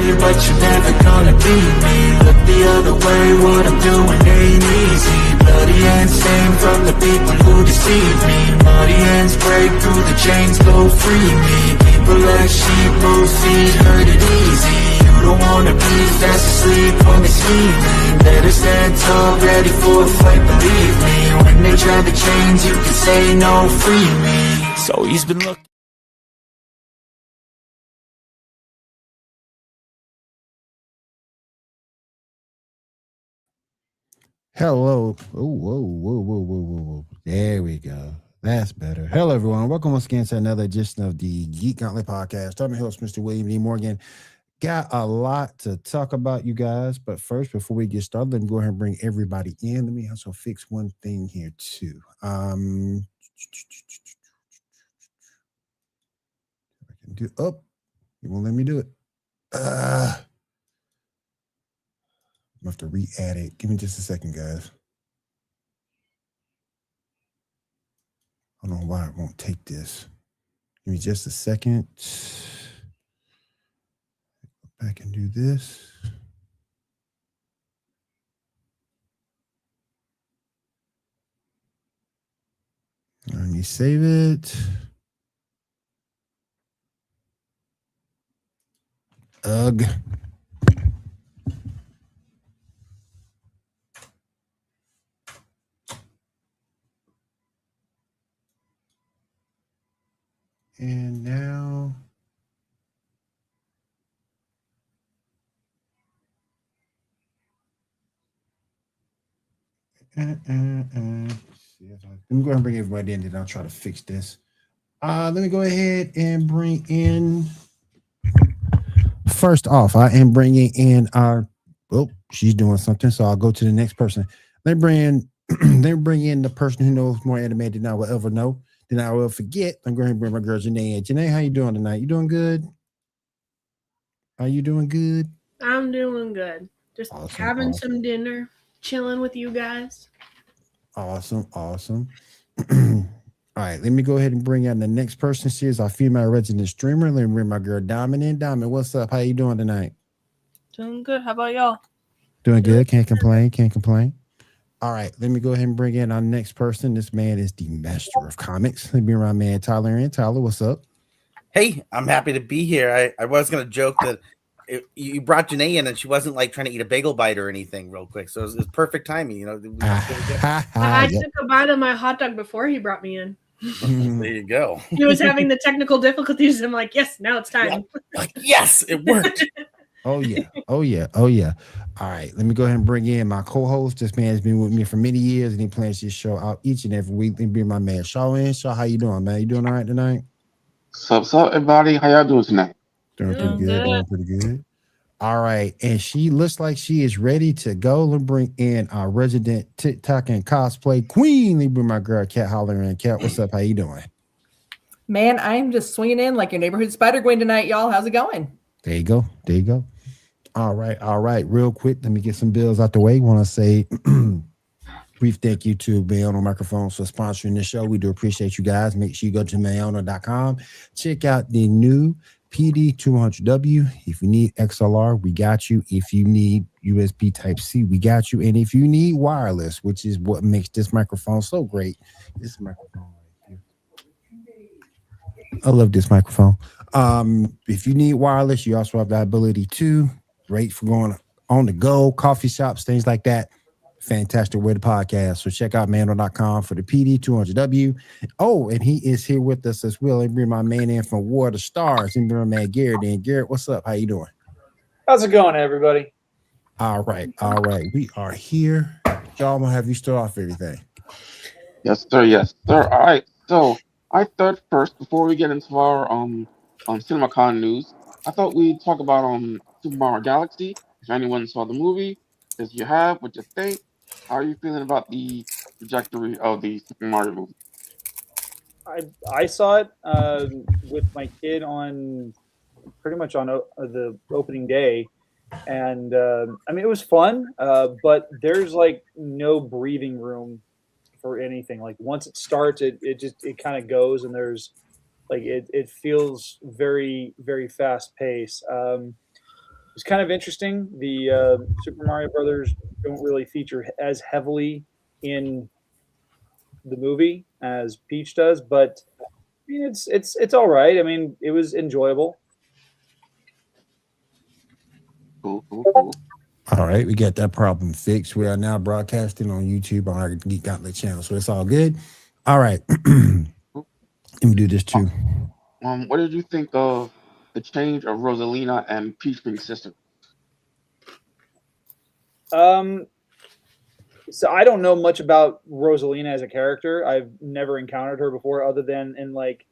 way, but you're never gonna beat me. Look the other way, what I'm doing ain't easy. Bloody hands stained from the people who deceive me. Muddy hands break through the chains, go free me. People like sheep, both feet hurt it easy. You don't wanna be fast asleep when they're scheming. Better stand tall, ready for a fight, believe me. When they try to change, you can say no, free me. So he's been looking. Hello. Oh, whoa. There we go. That's better. Hello, everyone. Welcome once again to another edition of the Geek Gauntlet podcast. I'm your host, Mr. William D. Morgan. Got a lot to talk about, you guys. But first, before we get started, let me go ahead and bring everybody in. Let me also fix one thing here, too. I can do up. You won't let me do it. I'm gonna have to re-add it. Give me just a second, guys. I don't know why it won't take this. Give me just a second. Go back and do this. Let me save it. Ugh. And now let me go ahead and bring everybody in, and I'll try to fix this. Let me go ahead and bring in. First off, I am bringing in our. Oh, she's doing something, so I'll go to the next person. Let me bring in the person who knows more anime than I will ever know. Then I will forget. I'm going to bring my girl Janae in. Janae, how you doing tonight? You doing good? Are you doing good? I'm doing good. Just having some dinner, chilling with you guys. Awesome. All right, let me go ahead and bring in the next person. She is our female resident streamer. Let me bring my girl Diamond in. Diamond, what's up? How you doing tonight? Doing good. How about y'all? Doing good. Can't complain. All right, let me go ahead and bring in our next person. This man is the master of comics. Let me bring my man Tyler in. Tyler, what's up? Hey, I'm happy to be here. I was going to joke that you brought Janae in and she wasn't like trying to eat a bagel bite or anything real quick. So it was perfect timing, you know. I took a bite of my hot dog before he brought me in. There you go. He was having the technical difficulties. I'm like, yes, now it's time. Yeah. Like, yes, it worked. Oh yeah. All right, let me go ahead and bring in my co-host. This man has been with me for many years, and he plans this show out each and every week. Let me bring my man Shaw in. Shaw, how you doing, man? You doing all right tonight? What's up, everybody? How y'all doing tonight? Doing pretty good. All right, and she looks like she is ready to go. Let's bring in our resident TikTok and cosplay queen. Let me bring my girl Kat Holler in. Kat, what's up? How you doing? Man, I'm just swinging in like your neighborhood Spider-Gwen tonight, y'all. How's it going? There you go. All right. Real quick, let me get some bills out the way. Want to say brief thank you to Maono Microphones for sponsoring the show. We do appreciate you guys. Make sure you go to Maono.com. Check out the new PD200W. If you need XLR, we got you. If you need USB Type-C, we got you. And if you need wireless, which is what makes this microphone so great, this microphone right here. I love this microphone. If you need wireless, you also have the ability to. Great for going on the go, coffee shops, things like that. Fantastic way to podcast. So check out Maono.com for the PD200W. Oh, and he is here with us as well. And bring my man in from War of the Stars. And bring my man Garrett in. Garrett, what's up? How you doing? How's it going, everybody? All right. We are here. Y'all, I'm gonna have you start off everything. Yes, sir. All right. So I thought first, before we get into our CinemaCon news, I thought we'd talk about Super Mario Galaxy. If anyone saw the movie, if you have, what you think? How are you feeling about the trajectory of the Super Mario movie? I saw it with my kid on pretty much on the opening day, and I mean it was fun, but there's like no breathing room for anything. Like once it starts, it kind of goes, and there's like it feels very, very fast paced. it's kind of interesting. The Super Mario Brothers don't really feature as heavily in the movie as Peach does, but I mean, it's all right. I mean, it was enjoyable. Cool, cool, cool. All right, we got that problem fixed. We are now broadcasting on YouTube on our Geek Gauntlet channel, so it's all good. All right, let me do this too. What did you think of the change of Rosalina and Peach being sisters? So I don't know much about Rosalina as a character. I've never encountered her before, other than in like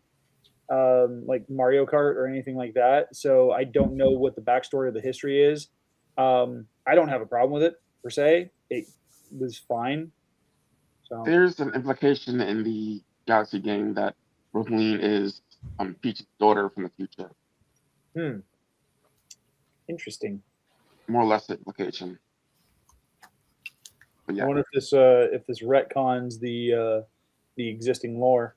Mario Kart or anything like that. So I don't know what the backstory of the history is. I don't have a problem with it per se. It was fine. So There's an implication in the Galaxy game that Rosaline is Peach's daughter from the future. Interesting. More or less the implication. But I yeah, wonder if this retcons the existing lore.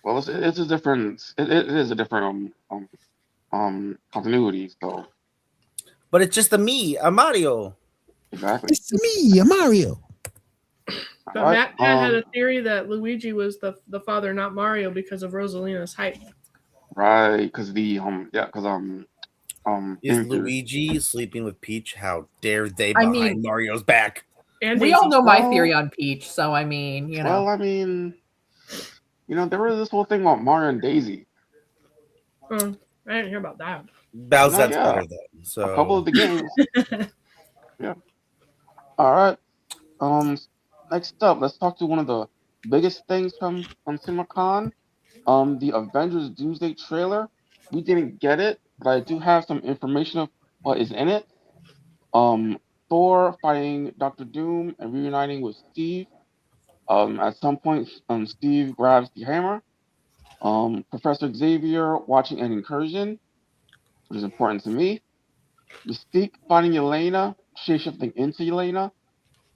well, it's a different. It is a different continuity. So But it's just a Mario. exactly. It's me, Mario. But Alright, Matt had a theory that Luigi was the father, not Mario, because of Rosalina's height. right, because the Is Game Theory. Luigi sleeping with Peach? How dare they I behind mean- Mario's back? And We Daisy. all know my Well- theory on Peach, so I mean, you know. Well, I mean, there was this whole thing about Mario and Daisy. Oh, I didn't hear about that. Bowser's yeah. better though. So A couple of the games. Yeah. All right. Next up, let's talk to one of the biggest things from CinemaCon. The Avengers Doomsday trailer. We didn't get it, but I do have some information of what is in it. Thor fighting Doctor Doom and reuniting with Steve. At some point, Steve grabs the hammer. Professor Xavier watching an incursion, which is important to me. Mystique finding Yelena, shapeshifting into Yelena.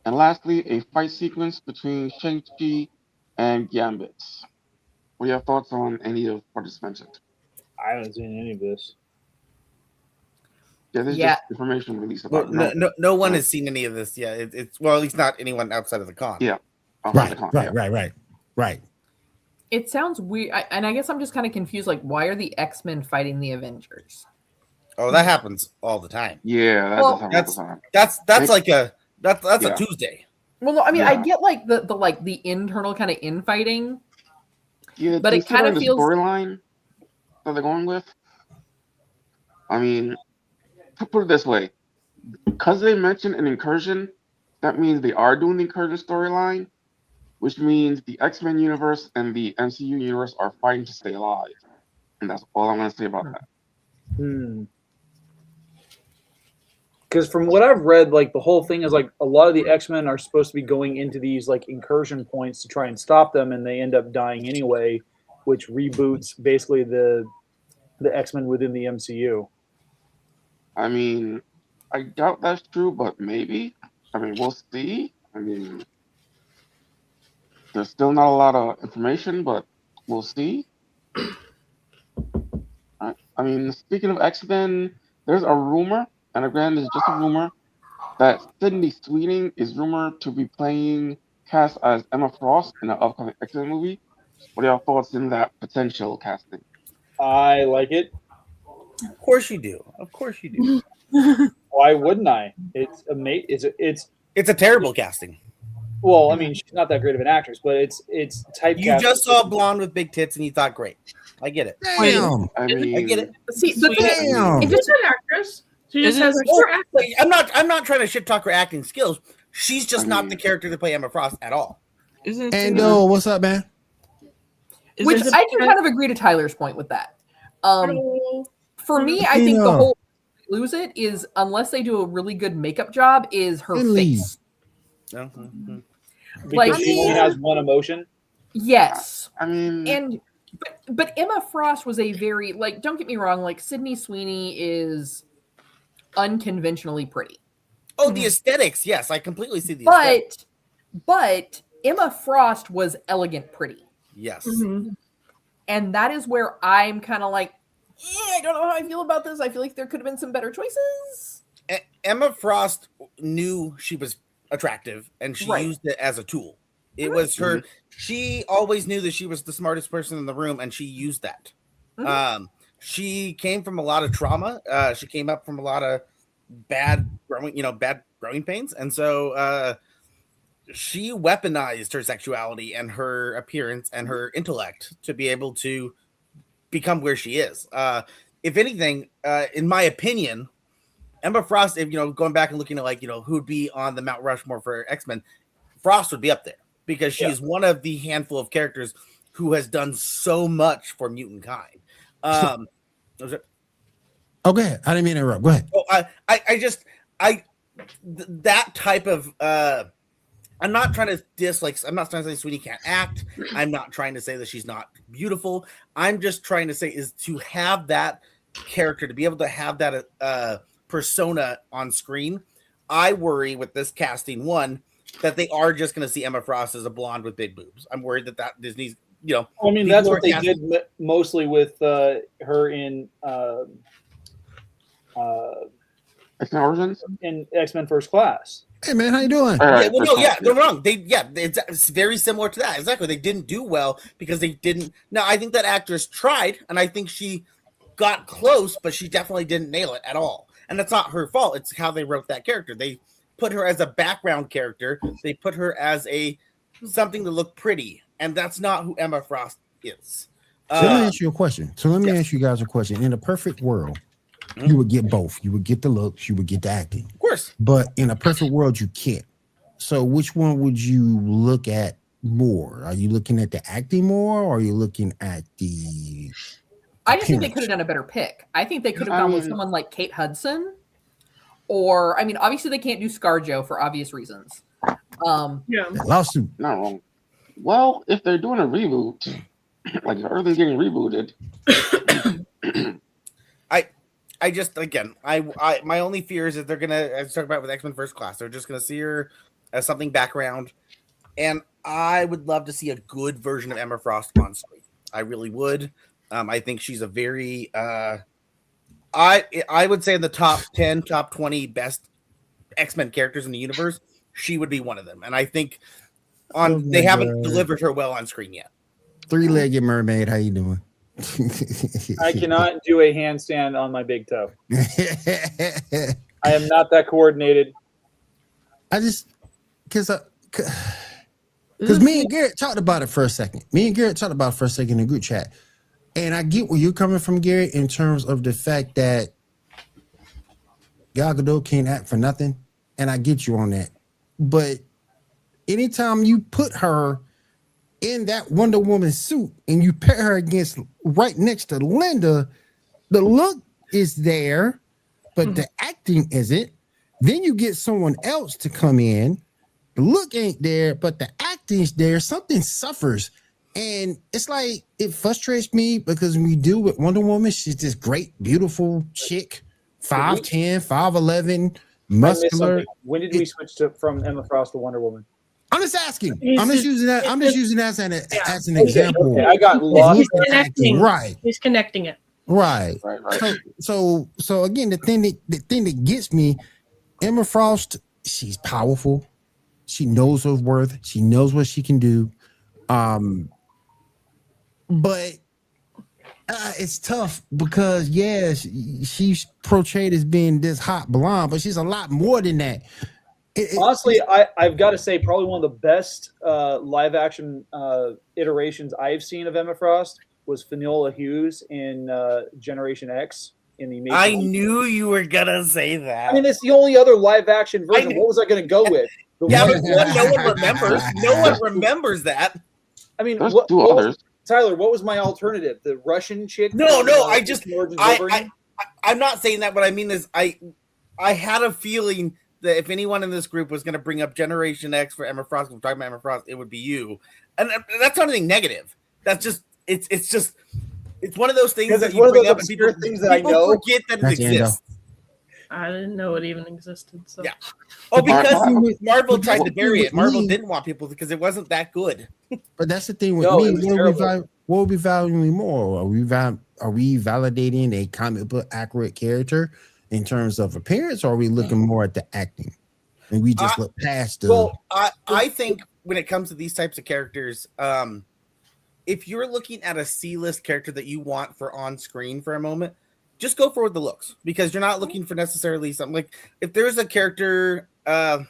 And lastly, a fight sequence between Shang-Chi and Gambit. What are your thoughts on any of what I just mentioned? I haven't seen any of this. Yeah, this is Yeah. just information released Well, about no one has seen any of this yet. It's well, at least not anyone outside of the con. Yeah. Right. It sounds weird, and I guess I'm just kind of confused. Like, why are the X-Men fighting the Avengers? Oh, that happens all the time. Yeah, that Well, does happen all the time. That's like that's Yeah. a Tuesday. Well, no, I mean, I Yeah. get like the internal kind of infighting. Yeah, But it kinda considering the feels- storyline that they're going with. I mean, to put it this way, because they mentioned an incursion, that means they are doing the incursion storyline, which means the X-Men universe and the MCU universe are fighting to stay alive. And that's all I'm going to say about that. Because from what I've read, like the whole thing is like a lot of the X-Men are supposed to be going into these like incursion points to try and stop them, and they end up dying anyway, which reboots basically the X-Men within the MCU. I mean, I doubt that's true, but maybe. I mean, we'll see. I mean, there's still not a lot of information, but we'll see. I mean, speaking of X-Men, there's a rumor, and again, it's just a rumor, that Sydney Sweeney is rumored to be cast as Emma Frost in an upcoming X-Men movie. What are your thoughts in that potential casting? I like it. Of course you do. Of course you do. Why wouldn't I? It's amazing. It's a terrible casting. Well, I mean, she's not that great of an actress, but it's typecast. You just saw a blonde with big tits and you thought, great. I get it. Damn. I mean, I get it. See, the thing, Damn. She's an actress. She just has a Oh, short accent. I'm not trying to shit talk her acting skills. She's just not the character to play Emma Frost at all. Isn't And what's up, man? which I can kind of agree to Tyler's point with that. For me, I think the Yeah. whole lose it is unless they do a really good makeup job is her Really? face. Mhm. because like- she only has one emotion. Yes. I mean, And but Emma Frost was a very like don't get me wrong, like Sydney Sweeney is unconventionally pretty. Oh, the aesthetics. Yes, I completely see the aesthetics. But Emma Frost was elegant pretty. Yes. Mhm. And that is where I'm kind of like, I don't know how I feel about this. I feel like there could have been some better choices. Emma Frost knew she was attractive, and she used it as a tool. It was her. She always knew that she was the smartest person in the room, and she used that. She came from a lot of trauma. She came up from a lot of bad growing pains, and so she weaponized her sexuality and her appearance and her intellect to be able to become where she is. If anything, in my opinion, Emma Frost, if going back and looking at who'd be on the Mount Rushmore for X-Men, Frost would be up there because she is one of the handful of characters who has done so much for mutant kind. Oh, go ahead. I didn't mean to interrupt. Go ahead. That type of I'm not trying to I'm not trying to say Sweeney can't act. I'm not trying to say that she's not beautiful. I'm just trying to say is to have that character, to be able to have that persona on screen. I worry with this casting that they are just going to see Emma Frost as a blonde with big boobs. I'm worried that Disney's, I mean, that's what they did mostly with her in X-Men Origins? In X-Men First Class. Hey man, how you doing? Right, they're wrong. It's very similar to that. Exactly. They didn't do well because they didn't. Now, I think that actress tried, and I think she got close, but she definitely didn't nail it at all. And that's not her fault. It's how they wrote that character. They put her as a background character. They put her as something to look pretty, and that's not who Emma Frost is. So let me ask you a question. So let me ask you guys a question. In a perfect world, you would get both. You would get the looks, you would get the acting. Of course. But in a perfect world, you can't. So which one would you look at more? Are you looking at the acting more, or are you looking at the I just think they could have done a better pick. I think they could have gone with someone like Kate Hudson. Or, I mean, obviously they can't do ScarJo for obvious reasons. Lawsuit. Not wrong. Well, if they're doing a reboot, like if everything's getting rebooted. I just, again, my only fear is that they're gonna, as we talked about with X-Men First Class, they're just gonna see her as something background, and I would love to see a good version of Emma Frost on screen. I really would. I think she's a very, I would say in the top 10, top 20 best X-Men characters in the universe, she would be one of them, and I think they haven't delivered her well on screen yet. Three-legged mermaid, how you doing? I cannot do a handstand on my big toe. I am not that coordinated. I just because me and Garrett talked about it for a second. In the group chat, and I get where you're coming from, Garrett, in terms of the fact that Gal Gadot can't act for nothing, and I get you on that. But anytime you put her in that Wonder Woman suit and you pair her against right next to Linda, the look is there, but the acting isn't. Then you get someone else to come in. The look ain't there, but the acting's there. Something suffers. And it's like, it frustrates me because when we deal with Wonder Woman, she's this great, beautiful chick, 5'10", 5'11", muscular. When did we switch from Emma Frost to Wonder Woman? I'm just asking. I'm just using that as an example. Okay, I got lost. He's connecting. Right. He's connecting it. Right. So again, the thing that gets me, Emma Frost, she's powerful. She knows her worth. She knows what she can do. But it's tough because she's portrayed as being this hot blonde, but she's a lot more than that. Honestly, I've got to say, probably one of the best live action iterations I've seen of Emma Frost was Finola Hughes in Generation X. In the I knew you were gonna say that. I mean, it's the only other live action version. What was I going to go with? But no one remembers. No one remembers that. I mean, There's two others. Tyler, what was my alternative? The Russian chick? No. I'm not saying that. What I mean is, I had a feeling that if anyone in this group was going to bring up Generation X for Emma Frost, we're talking about Emma Frost, it would be you. And that's not anything negative. That's just it's one of those things that you bring up and people forget that it exists. I didn't know it even existed. So Yeah. Oh, because Marvel tried to bury it. Marvel didn't want people because it wasn't that good. But that's the thing with me. What would we valuing more? Are we validating a comic book accurate character in terms of appearance, or are we looking more at the acting? And we just look past the. Well, I think when it comes to these types of characters, if you're looking at a C-list character that you want for on screen for a moment, just go for the looks, because you're not looking for necessarily something like, if there's a character, I'm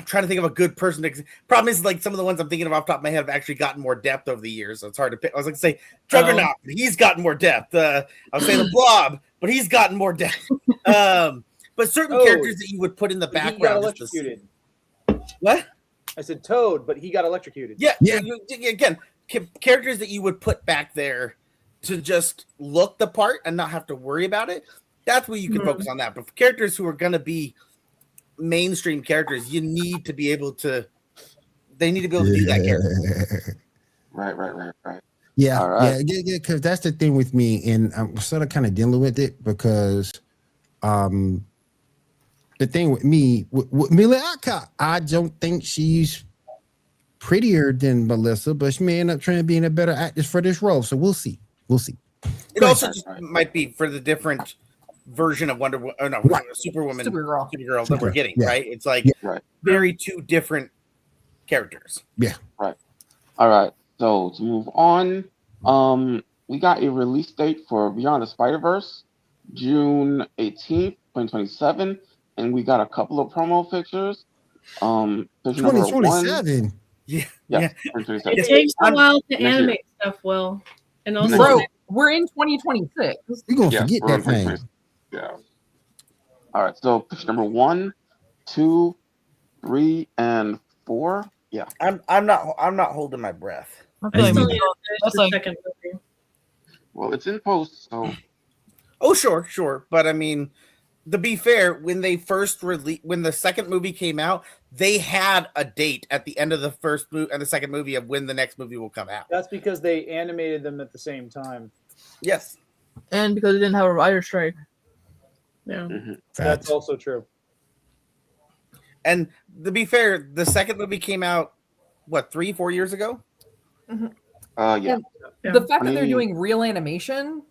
trying to think of a good person. Problem is, like, some of the ones I'm thinking of off the top of my head have actually gotten more depth over the years, so it's hard to pick. I was like to say Juggernaut, but he's gotten more depth. I was saying the Blob, but he's gotten more depth. But certain characters that you would put in the background. He got electrocuted. What? I said Toad, but he got electrocuted. Yeah. Again, characters that you would put back there to just look the part and not have to worry about it. That's where you can focus on that. But for characters who are going to be mainstream characters, you need to be able to. They need to be able to do that character. Right. Yeah, all right. yeah. Because that's the thing with me, and I'm sort of kind of dealing with it because, the thing with me, with Mila Aka, I don't think she's prettier than Melissa, but she may end up trying to be a better actress for this role. So we'll see. It also just might be for the different version of Superwoman, Supergirl that we're getting, right? It's like very two different characters. Yeah. Right. All right. So to move on, we got a release date for Beyond the Spider-Verse, June 18th, 2027, and we got a couple of promo pictures. 2027. Yeah. It takes a while to animate stuff well. And also, bro, we're in 2026. We're gonna forget that thing. Yeah. All right. So picture number 1, 2, 3, and 4. Yeah. I'm not holding my breath. that's the second movie. Well, it's in post, so. Oh, sure. But I mean, to be fair, when they first when the second movie came out, they had a date at the end of the first movie and the second movie of when the next movie will come out. That's because they animated them at the same time. Yes. And because they didn't have a writer's strike. Yeah. That's also true. And to be fair, the second movie came out, 3-4 years ago? Yeah. The fact that they're doing real animation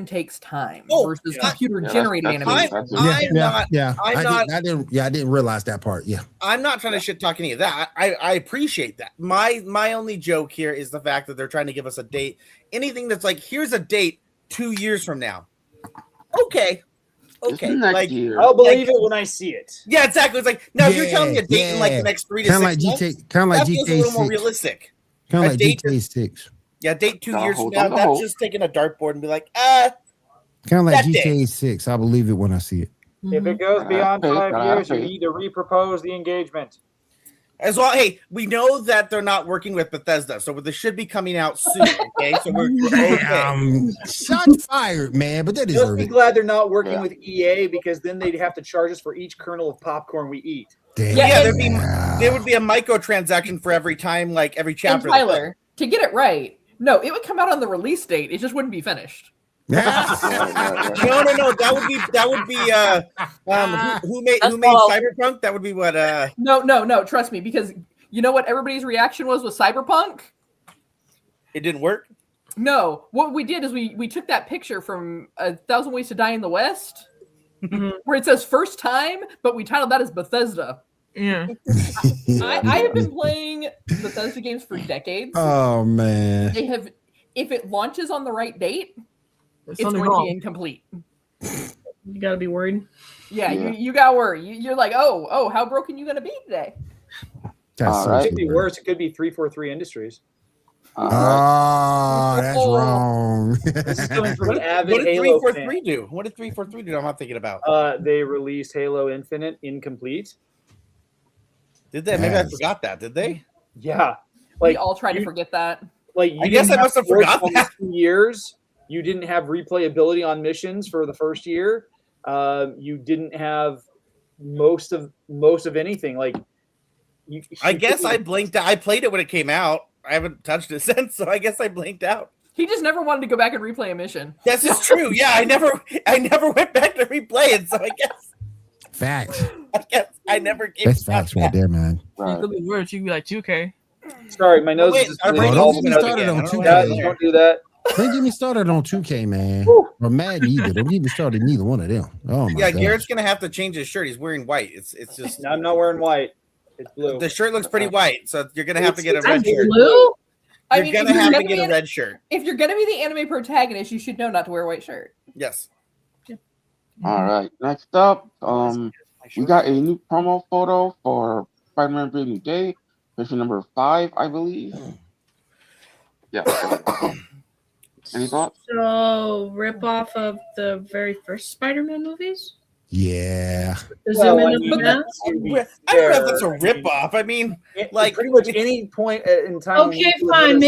takes time versus computer generated animation. I didn't realize that part. Yeah. I'm not trying to shit talk any of that. I appreciate that. My only joke here is the fact that they're trying to give us a date. Anything that's like, here's a date 2 years from now. Okay. Like, I'll believe it when I see it. Yeah, exactly. It's like, now if you're telling me a date in like the next 3 to 6 months, that feels a little more realistic. Kind of like GTA 6. Yeah, date 2 years from now, that's just taking a dartboard and be like, Kind of like GTA 6. I believe it when I see it. If it goes beyond 5 years, you need to repropose the engagement. As well, hey, we know that they're not working with Bethesda, so this should be coming out soon. Okay, so we're okay. Shots fired, man. But that is. Just be glad they're not working with EA, because then they'd have to charge us for each kernel of popcorn we eat. Damn. Yeah, there would be a microtransaction for every time, like every chapter. And Tyler, to get it right, no, it would come out on the release date. It just wouldn't be finished. No. That would be who made Cyberpunk? That would be what No, trust me, because you know what everybody's reaction was with Cyberpunk? It didn't work? No. What we did is we took that picture from 1,000 Ways to Die in the West, where it says first time, but we titled that as Bethesda. Yeah. I have been playing Bethesda games for decades. Oh man. They have, if it launches on the right date, it's going to be incomplete. You gotta be worried. Yeah. You got to worry. You're like, oh, how broken you going to be today? It could be worse. It could be 343 Industries. That's wrong. This is coming from an avid What did Halo 343 do? What did 343 do? I'm not thinking about. They released Halo Infinite incomplete. Did they? Maybe I forgot that. Did they? Yeah. We all tried to forget that. Like, I guess I must have forgotten that. 2 years. You didn't have replayability on missions for the first year. You didn't have most of anything. Like, I guess I blinked out. I played it when it came out. I haven't touched it since, so I guess I blinked out. He just never wanted to go back and replay a mission. This is true. Yeah, I never went back to replay it, so I guess Facts. I never gave That's facts right there, man. You could be worse. You could be like 2K. Sorry, my nose Wait, is just our brain Don't all get me went out started again. on I don't 2K. know what happened don't do that. Don't get me started on 2K, man. Or Madden either. Don't get me started neither one of them. Oh my Yeah, god. Garrett's gonna have to change his shirt. He's wearing white. It's just No, I'm not wearing white. It's blue. the shirt looks pretty white, so you're gonna have to get a It's red shirt. Blue? You're gonna have to get a red shirt. If you're gonna be the anime protagonist, you should know not to wear a white shirt. Yes. All right. Next up, we got a new promo photo for Spider-Man: Brave New Day, issue number 5, I believe. Yeah. Any thoughts? So, rip off of the very first Spider-Man movies? Yeah. The zoom in I of mean, the mask? I don't know if that's a rip off. I mean, like pretty much any point in time. Okay, fine.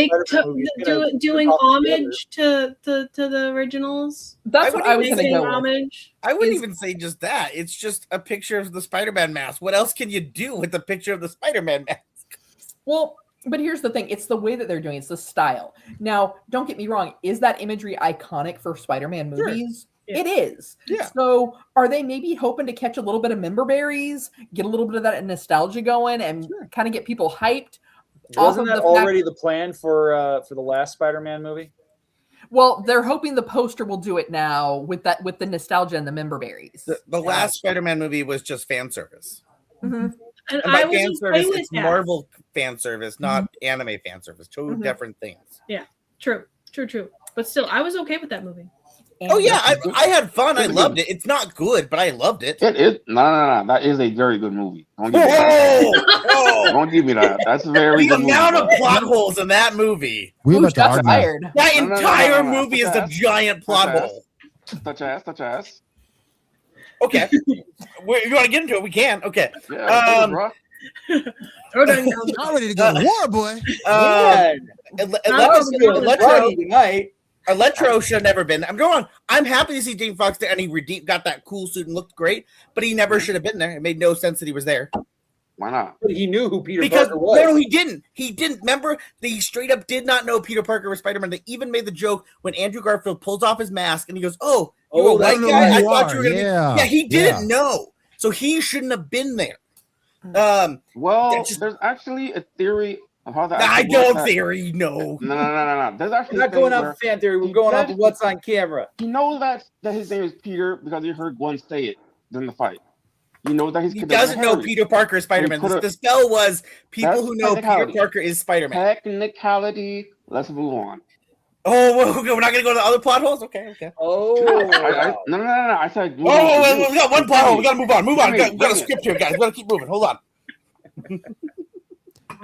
Doing homage to the originals. That's what I was gonna Making go with. homage. I wouldn't even say just that. It's just a picture of the Spider-Man mask. What else can you do with the picture of the Spider-Man mask? Well, but here's the thing. It's the way that they're doing it. It's the style. Now, don't get me wrong. Is that imagery iconic for Spider-Man movies? Yeah. It is. Yeah. So are they maybe hoping to catch a little bit of member berries, get a little bit of that nostalgia going, and kind of get people hyped? Wasn't that already the plan for the last Spider-Man movie? Well, they're hoping the poster will do it now with the nostalgia and the member berries. The last Spider-Man movie was just fan service. Mm-hmm. And And by I was fan okay service, with it's that. Marvel fan service, not anime fan service. Two different things. Yeah, true. But still, I was okay with that movie. Oh yeah, I had fun. I loved it. It's not good, but I loved it. It is no. That is a very good movie. Don't give me Whoa! that. Whoa! Don't give me that. That's a very The good movie. amount of plot holes in that movie. We're Ooh, about to shots argue. fired. That No, no, no, entire no, no, no. movie is a giant plot Such as- hole. Such as. Okay, you want to get into it? We can. Okay. Yeah, bro. Throw down your Y'all ready to go to war, boy? Electro should have never been. I'm going. I'm happy to see Jamie Foxx there, and he got that cool suit and looked great. But he never should have been there. It made no sense that he was there. Why not? But he knew who Peter Because Parker was. no, he didn't. He didn't. Remember, they straight up did not know Peter Parker was Spider-Man. They even made the joke when Andrew Garfield pulls off his mask and he goes, "Oh, you're a white guy. I thought you were gonna be." Yeah, he didn't know, so he shouldn't have been there. Well, there's actually a theory of how that. I don't theory. No. There's actually We're not going off fan theory. We're going off of what's on camera. He knows that his name is Peter because he heard Gwen say it during the fight. You know that he doesn't know Peter Parker is Spider-Man. The spell was people who know Peter Parker is Spider-Man. Technicality. Let's move on. Oh, okay, we're not going to go to the other plot holes? Okay. Oh. No. I said. We got one plot hole. We got to move on. We got a script here, guys. We got to keep moving. Hold on.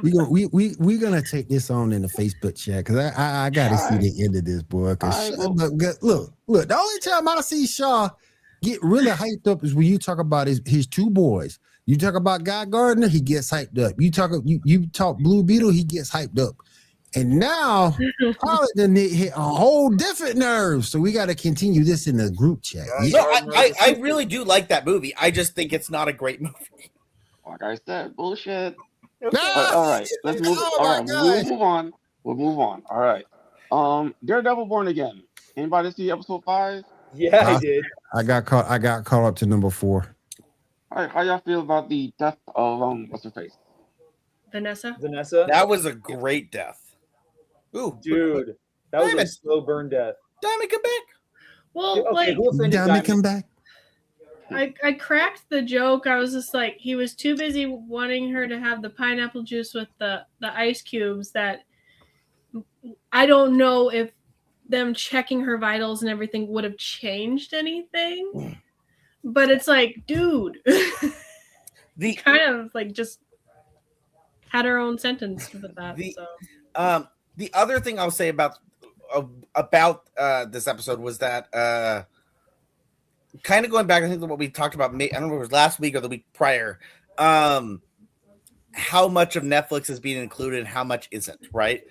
We're gonna take this on in the Facebook chat because I gotta see the end of this, boy. Look, the only time I see Shaw get really hyped up is when you talk about his two boys. You talk about Guy Gardner, he gets hyped up. You talk Blue Beetle, he gets hyped up. And now Pilot done hit a whole different nerve. So we got to continue this in the group chat. No, I really do like that movie. I just think it's not a great movie. Like I said, bullshit. Okay. But, all right, let's move. All right, we'll move on. We'll move on. All right. Daredevil Born Again. Anybody see episode 5? Yeah, I did. I got caught up to number 4. All right, how y'all feel about the death of what's her face? Vanessa. That was a great death. Ooh, dude, that was a slow burn death. Diamond, come back. Well, okay, like, Diamond, come back. I cracked the joke. I was just like, he was too busy wanting her to have the pineapple juice with the ice cubes that I don't know if them checking her vitals and everything would have changed anything. But it's like, dude, the kind of like just had her own sentence with that. The other thing I'll say about this episode was that kind of going back, I think what we talked about, I don't know if it was last week or the week prior, how much of Netflix is being included and how much isn't, right?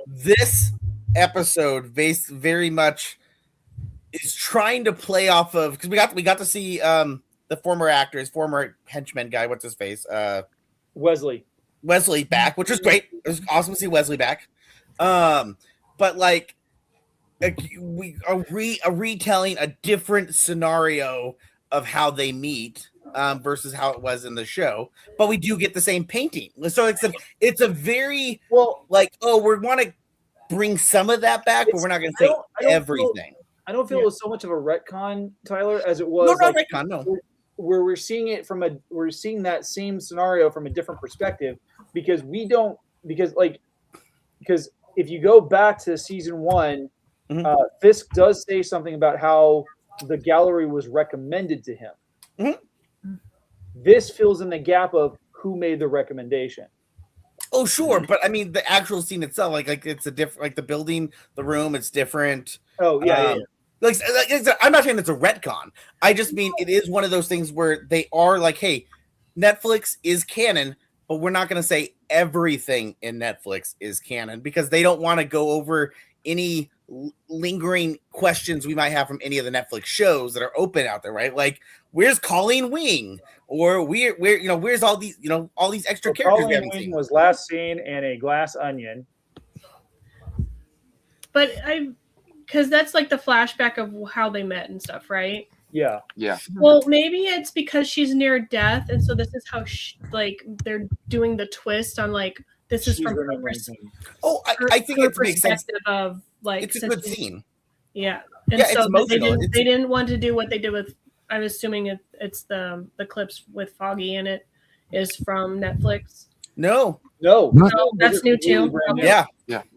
This episode very much is trying to play off of, because we got to see the former actor, his former henchman guy, what's his face? Wesley back, which was great. It was awesome to see Wesley back. But like a retelling, a different scenario of how they meet versus how it was in the show, but we do get the same painting. So it's a very like, oh, we want to bring some of that back, but we're not going to say everything. I don't feel it was so much of a retcon, Tyler, as it was retcon. No, where we're seeing it we're seeing that same scenario from a different perspective because if you go back to season 1, Fisk does say something about how the gallery was recommended to him. Mm-hmm. This fills in the gap of who made the recommendation. Oh, sure, but I mean the actual scene itself, like it's a different, like the building, the room, it's different. Oh yeah. Like I'm not saying it's a retcon. I just mean it is one of those things where they are like, hey, Netflix is canon, but we're not going to say everything in Netflix is canon because they don't want to go over any lingering questions we might have from any of the Netflix shows that are open out there, right? Like, where's Colleen Wing, or where's all these extra characters we haven't Colleen seen? Wing was last seen in a glass onion. But because that's like the flashback of how they met and stuff, right? Yeah. Well, maybe it's because she's near death, and so this is how they're doing the twist on like this is from her perspective. Oh, I think it makes sense. Of like it's a good scene. Yeah, and yeah, so it's emotional. They didn't want to do what they did with. I'm assuming it's the clips with Foggy in it is from Netflix. No, that's new too. Yeah.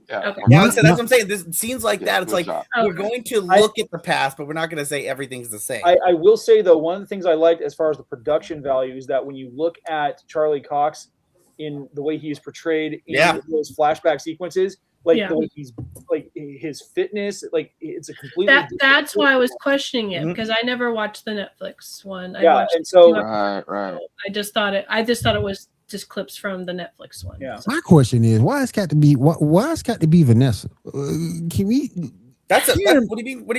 Okay. Yeah, so that's what I'm saying. This scenes like that, it's like we're Okay. going to look at the past, but we're not going to say everything's the same. I will say though, one of the things I liked as far as the production value is that when you look at Charlie Cox in the way he is portrayed in those flashback sequences, like the way he's like his fitness, like it's a completely that's why I was questioning it because I never watched the Netflix one. I watched and so right. I just thought it was just clips from the Netflix one. Yeah. My question is, why it's got to be Vanessa? Can we? What do you mean? What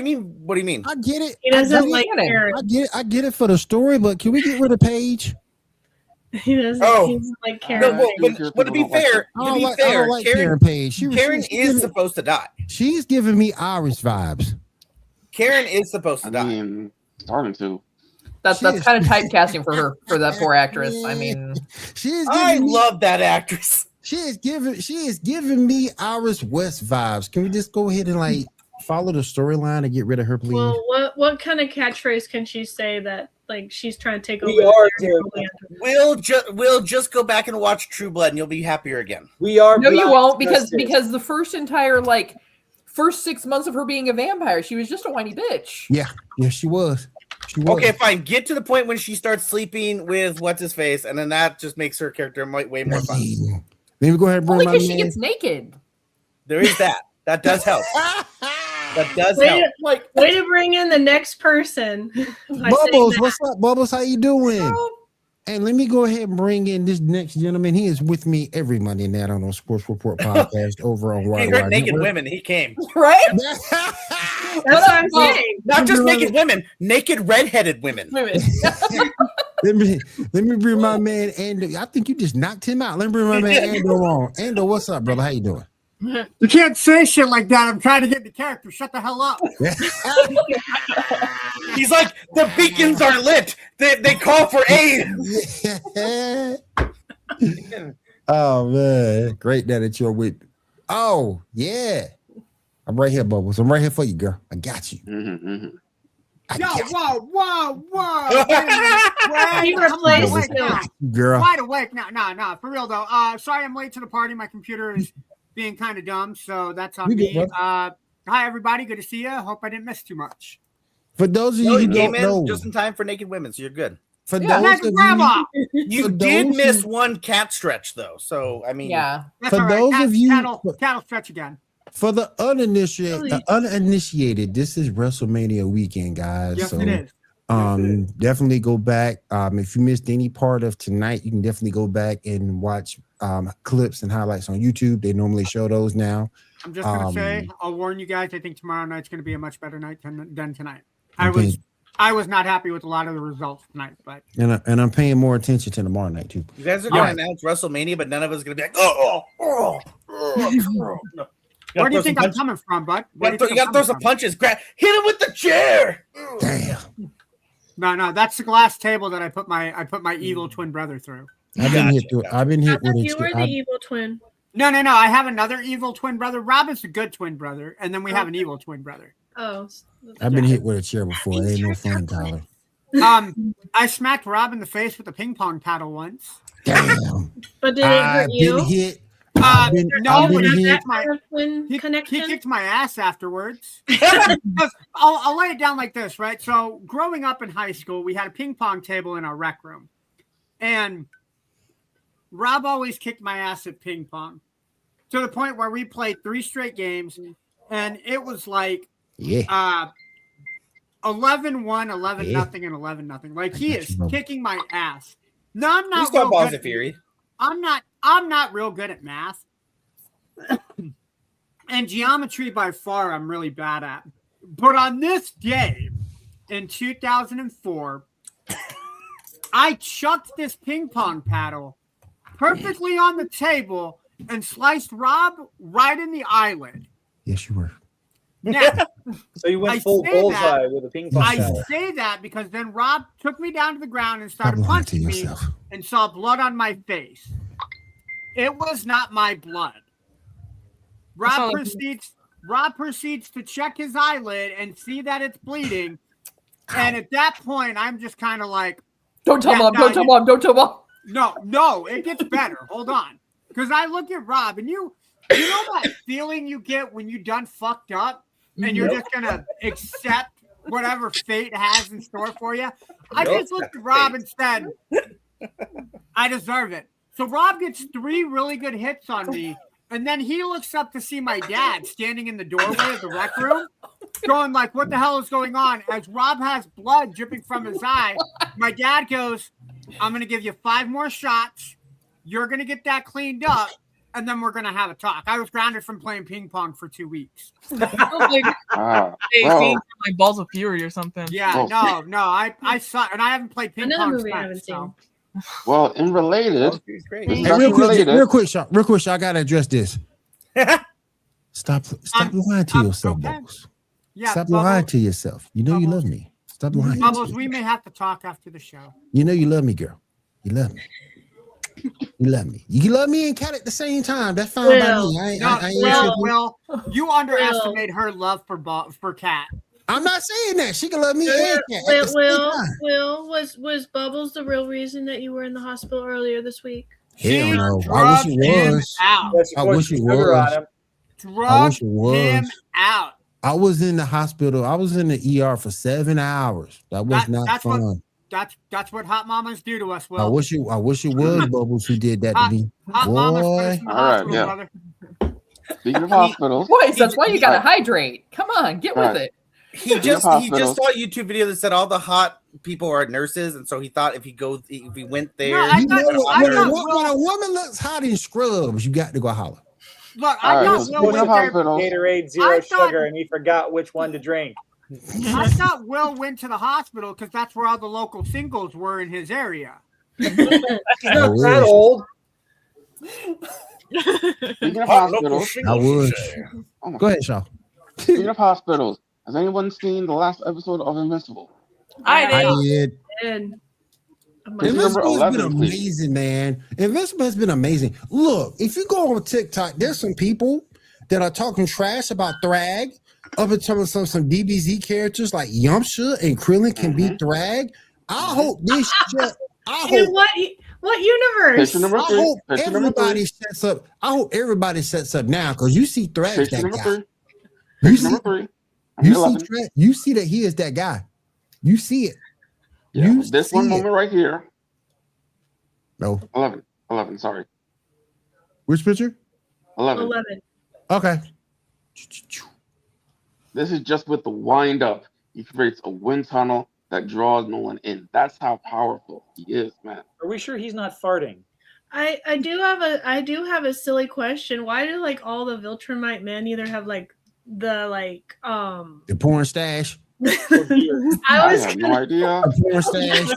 do you mean? I get it. He doesn't like Karen. I get it for the story, but can we get rid of Paige? He doesn't like Karen. No, but to be fair, I don't like Karen Page. Karen is supposed to die. She's giving me Irish vibes. Karen is supposed to die. Starting to. That's kind of typecasting for her, for that poor actress. I mean, I love that actress. She is giving me Iris West vibes. Can we just go ahead and like follow the storyline and get rid of her, please? Well, what kind of catchphrase can she say that like she's trying to take over? We'll just go back and watch True Blood, and you'll be happier again. We are. No, you won't, because the first 6 months of her being a vampire, she was just a whiny bitch. Yeah, she was. Okay, fine. Get to the point when she starts sleeping with what's his face, and then that just makes her character way more fun. Let me go ahead and bring only my because she man. gets naked. There is that. That does help. That does help. Way to bring in the next person. Bubbles, what's up, Bubbles? How you doing? And let me go ahead and bring in this next gentleman. He is with me every Monday night on Sports Report podcast over on He heard naked women. He came. Right? That's what I'm saying. Not just naked women, naked redheaded women. Let me bring my man Ando. I think you just knocked him out. Let me bring my man Ando on. Ando, what's up, brother? How you doing? You can't say shit like that. I'm trying to get into character. Shut the hell up. He's like, the beacons are lit. They call for aid. Oh man, great that you're with. Oh yeah, I'm right here, Bubbles. I'm right here for you, girl. I got you. Whoa. He replaced girl. Wide awake. No. For real though. Sorry I'm late to the party. My computer is being kind of dumb, so that's on me. Hi everybody. Good to see you. Hope I didn't miss too much. For those of you who don't know, just in time for naked women, so you're good. For those of you did miss one cat stretch though, so I mean, That's for all right. those of you, cattle stretch again. For the uninitiated, this is WrestleMania weekend, guys. Yes, so, it is. Definitely go back. If you missed any part of tonight, you can definitely go back and watch clips and highlights on YouTube. They normally show those now. I'm just gonna say, I'll warn you guys. I think tomorrow night's gonna be a much better night than tonight. I was not happy with a lot of the results tonight, but and I'm paying more attention to tomorrow night too. You guys are gonna announce WrestleMania, but none of us are gonna be like, Where do you think I'm coming from, bud? You gotta throw some punches. Hit him with the chair. Damn. No, that's the glass table that I put my evil twin brother through. I've been hit with You were the evil twin. No. I have another evil twin brother. Rob is a good twin brother, and then we have an evil twin brother. Oh. I've been hit with a chair before. It ain't no fun, Tyler. I smacked Rob in the face with a ping pong paddle once. Damn. But did it hurt you? Been hit. No, but he connection. kicked my ass afterwards. I'll lay it down like this, right? So growing up in high school, we had a ping pong table in our rec room. And Rob always kicked my ass at ping pong to the point where we played 3 straight games. And it was like 11-1, 11-0, and 11-0 Like he is kicking my ass. No, I'm not. Real good. Fury. I'm not real good at math. And geometry by far I'm really bad at. But on this day in 2004, I chucked this ping pong paddle perfectly on the table and sliced Rob right in the eyelid. Yes, you were. Now, so you went full bullseye with a ping pong paddle. I say that because then Rob took me down to the ground and started punching me and saw blood on my face. It was not my blood. Rob proceeds to check his eyelid and see that it's bleeding. And at that point, I'm just kind of like, Don't tell mom. No, it gets better. Hold on. Because I look at Rob and you know that feeling you get when you done fucked up and you're just going to accept whatever fate has in store for you? I just looked at Rob and said, I deserve it. So Rob gets 3 really good hits on me, and then he looks up to see my dad standing in the doorway of the rec room, going like, what the hell is going on? As Rob has blood dripping from his eye, my dad goes, I'm going to give you 5 more shots. You're going to get that cleaned up, and then we're going to have a talk. I was grounded from playing ping pong for 2 weeks. Like Balls of Fury or something. Yeah, no, I saw, and I haven't played ping pong movie I haven't seen. Well, in related, real quick, Shaw, I gotta address this. Stop lying to yourself, Bubbles. Yeah, stop lying to yourself. You know you love me. Stop lying. Bubbles, we may have to talk after the show. You know you love me, girl. You love me. You love me. You love me and Cat at the same time. That's fine by me. Well, you underestimate her love for Cat. I'm not saying that. She can love me and Cat. Will, was Bubbles the real reason that you were in the hospital earlier this week? Hell no. I wish it was. I wish it was. Drugged him out. I was in the hospital. I was in the ER for 7 hours. That was not fun. That's what hot mamas do to us, Will. I wish it was Bubbles who did that to me. Hot mamas. All right, yeah. Speaking of hospitals, boys, that's why you gotta hydrate. Come on, get with it. He just saw a YouTube video that said all the hot people are nurses, and so he thought if he went there, when a woman looks hot in scrubs, you got to go holler. Look, I thought Will went there. Gatorade Zero Sugar, and he forgot which one to drink. I thought Will went to the hospital because that's where all the local singles were in his area. He's not that old. Speaking of hospitals, I would. Go ahead, Shaw. Speaking of hospitals, has anyone seen the last episode of Invincible? I did. Invincible has been 11, amazing, man. Invincible has been amazing. Look, if you go on TikTok, there's some people that are talking trash about Thrag, up until some DBZ characters like Yamcha and Krillin can be Thrag. I hope this shit. What universe? I hope everybody sets up. I hope everybody sets up now because you see Thrag that guy. You see that he is that guy. You see it. Yeah, this one moment right here. No. 11, sorry. Which picture? 11. Okay. This is just with the wind up. He creates a wind tunnel that draws no one in. That's how powerful he is, man. Are we sure he's not farting? I do have a silly question. Why do all the Viltrumite men either have the porn stash? I was have no idea. Porn stash.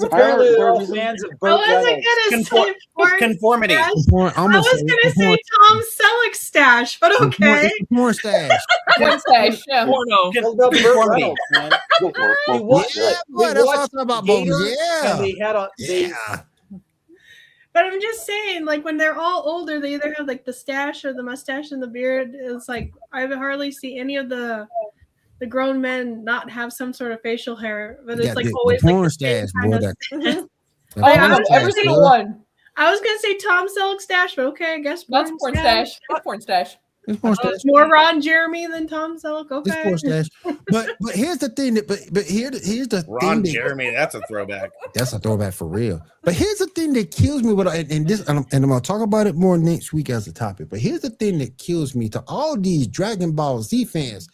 Apparently, they're all Porn- fans of I Burt wasn't Reynolds. gonna say porn Conformity. stash. Porn, I was gonna say Tom Selleck stash, but okay. Porn stash. Porn stash. Yeah. Porno. Held up Burt Conformity. Reynolds, man. Go for it. He Go for watched, it. Yeah, boy, they that's what I'm watched talking about, Gator, Bones. Yeah. and they had a Yeah. But I'm just saying, like when they're all older, they either have like the stash or the mustache and the beard. It's like I hardly see any of the grown men not have some sort of facial hair, but it's Yeah, like the always porn like the same stash, kind boy. of- That, Oh that my porn god, every stash, single boy. one. I was gonna say Tom Selleck stash, but okay, I guess That's porn stash. That's porn stash. It's porn stash. More Ron Jeremy than Tom Selleck. It's Okay. porn stash. But here's the thing that here's the Ron thing Jeremy, that's a throwback. that's a throwback for real. But here's the thing that kills me with I'm gonna talk about it more next week as a topic. But here's the thing that kills me to all these Dragon Ball Z fans.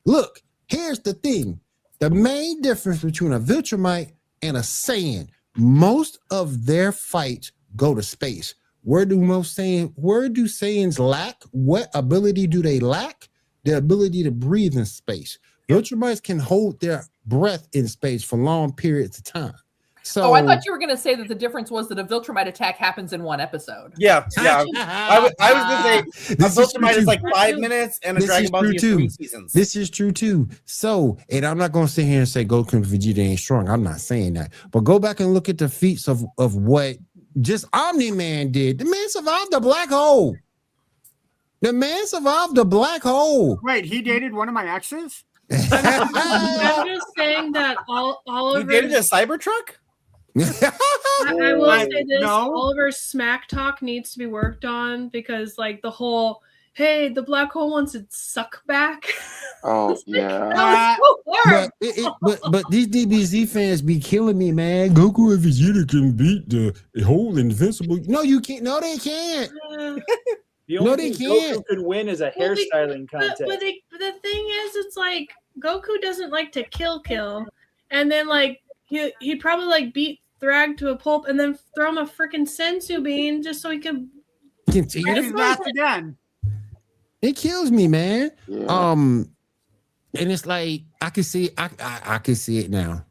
Look, here's the thing. The main difference between a Viltrumite and a Saiyan, most of their fights go to space. Where do Saiyans lack? What ability do they lack? The ability to breathe in space. Viltrumites can hold their breath in space for long periods of time. So I thought you were going to say that the difference was that a Viltrumite attack happens in one episode. Yeah. I was going to say, a Viltrumite is like 5 minutes and a Dragon Ball Z is 3 seasons. This is true too. So, and I'm not going to sit here and say Goku and Vegeta ain't strong. I'm not saying that. But go back and look at the feats of what just Omni-Man did. The man survived the black hole. The man survived the black hole. Wait, he dated one of my exes? I'm just saying that Oliver. You dated a Cybertruck? I will say this: No. Oliver's smack talk needs to be worked on because, like, the whole "Hey, the black hole wants its suck back." Oh yeah. That was so hard. but these DBZ fans be killing me, man. Goku and Vegeta can beat the whole invincible. No, you can't. No, they can't. The No, only they thing can't. Goku could win is a Well, they- hairstyling contest. But the thing is, it's like Goku doesn't like to kill, and then like he probably like beat Thrag to a pulp, and then throw him a freaking sensu bean just so he can. Continue to He's fight. back again. It kills me, man. Yeah. And it's like I can see it now.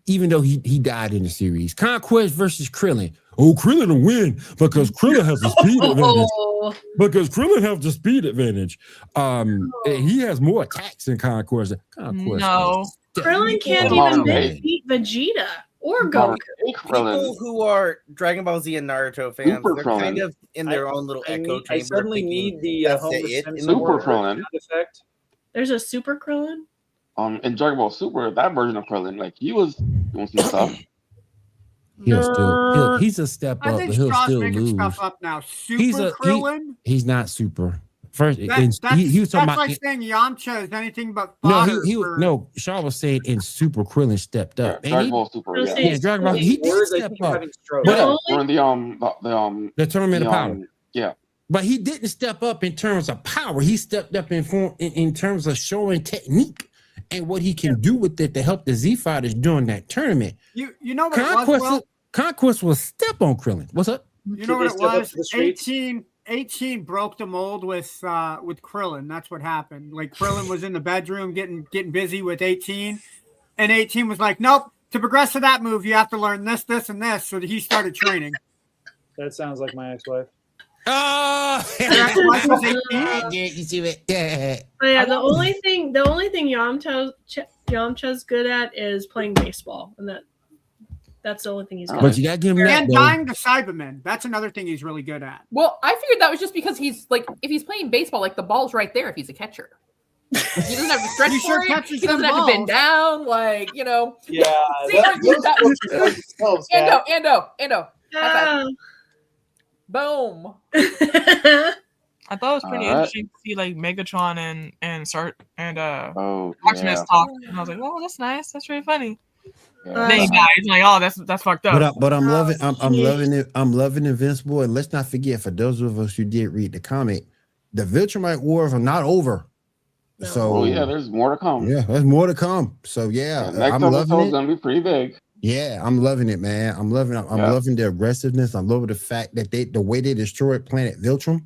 Even though he died in the series, Conquest versus Krillin. Oh, Krillin will win because Krillin has the speed advantage. Oh, Because Krillin has the speed advantage. And he has more attacks than Conquest. No. Krillin can't Modern even day. beat Vegeta or Modern Goku. day Krillin. People who are Dragon Ball Z and Naruto fans, Super they're Krillin. kind of in their own little echo chamber. I suddenly thinking, need the that's Homer it. Simpson Super word Krillin. sound effect. There's a Super Krillin. In Dragon Ball Super, that version of Krillin, like he was doing some stuff. He's a step I up, think but he'll Straw's still making lose. stuff up now. Super He's Krillin? He's not super. First, That- he was talking that's about like saying Yamcha is anything but no. fodder for- No. Shaw was saying in Super Krillin stepped Yeah, up. And Dragon he- Ball Super. Those Yeah. things- yeah, Dragon Ball. He did Words, I step think you're up. having stroke. But- The During the The tournament of the, power. yeah. But he didn't step up in terms of power. He stepped up in terms of showing technique and what he can do with it to help the Z fighters during that tournament. You know what it was, Will? Conquest will step on Krillin. What's up? You know what it Step up was? to the streets. 18 broke the mold with Krillin. That's what happened. Like Krillin was in the bedroom getting busy with 18, and 18 was like, "Nope. To progress to that move, you have to learn this, this, and this." So he started training. That sounds like my ex-wife. Oh, That's why he was 18. yeah, you see it. Yeah. But yeah, the only thing Yamcha's good at is playing baseball, and that's the only thing he's good But at. you gotta give him that. And Though. dying to Cybermen. That's another thing he's really good at. Well, I figured that was just because he's like, if he's playing baseball, like the ball's right there if he's a catcher. He doesn't have to stretch He for sure it. catches He doesn't them have to bend balls. down. Like, you know. Yeah. See, Ando. Ah. Boom. I thought it was pretty Alright. interesting to see like Megatron and Oh, Optimus yeah. talk, and I was like, "Oh, that's nice. That's really funny." Yeah. Then he dies. I'm like, "Oh, that's fucked up." But I'm loving geez. loving it. I'm loving Invincible. And let's not forget, for those of us who did read the comic, the Viltrumite wars are not over. No. So Oh yeah, there's more to come. yeah, there's more to come. So yeah, Next I'm episode's loving it. gonna be pretty big. Yeah, I'm loving it, man. I'm loving the aggressiveness. I'm loving the fact that the way they destroyed Planet Viltrum.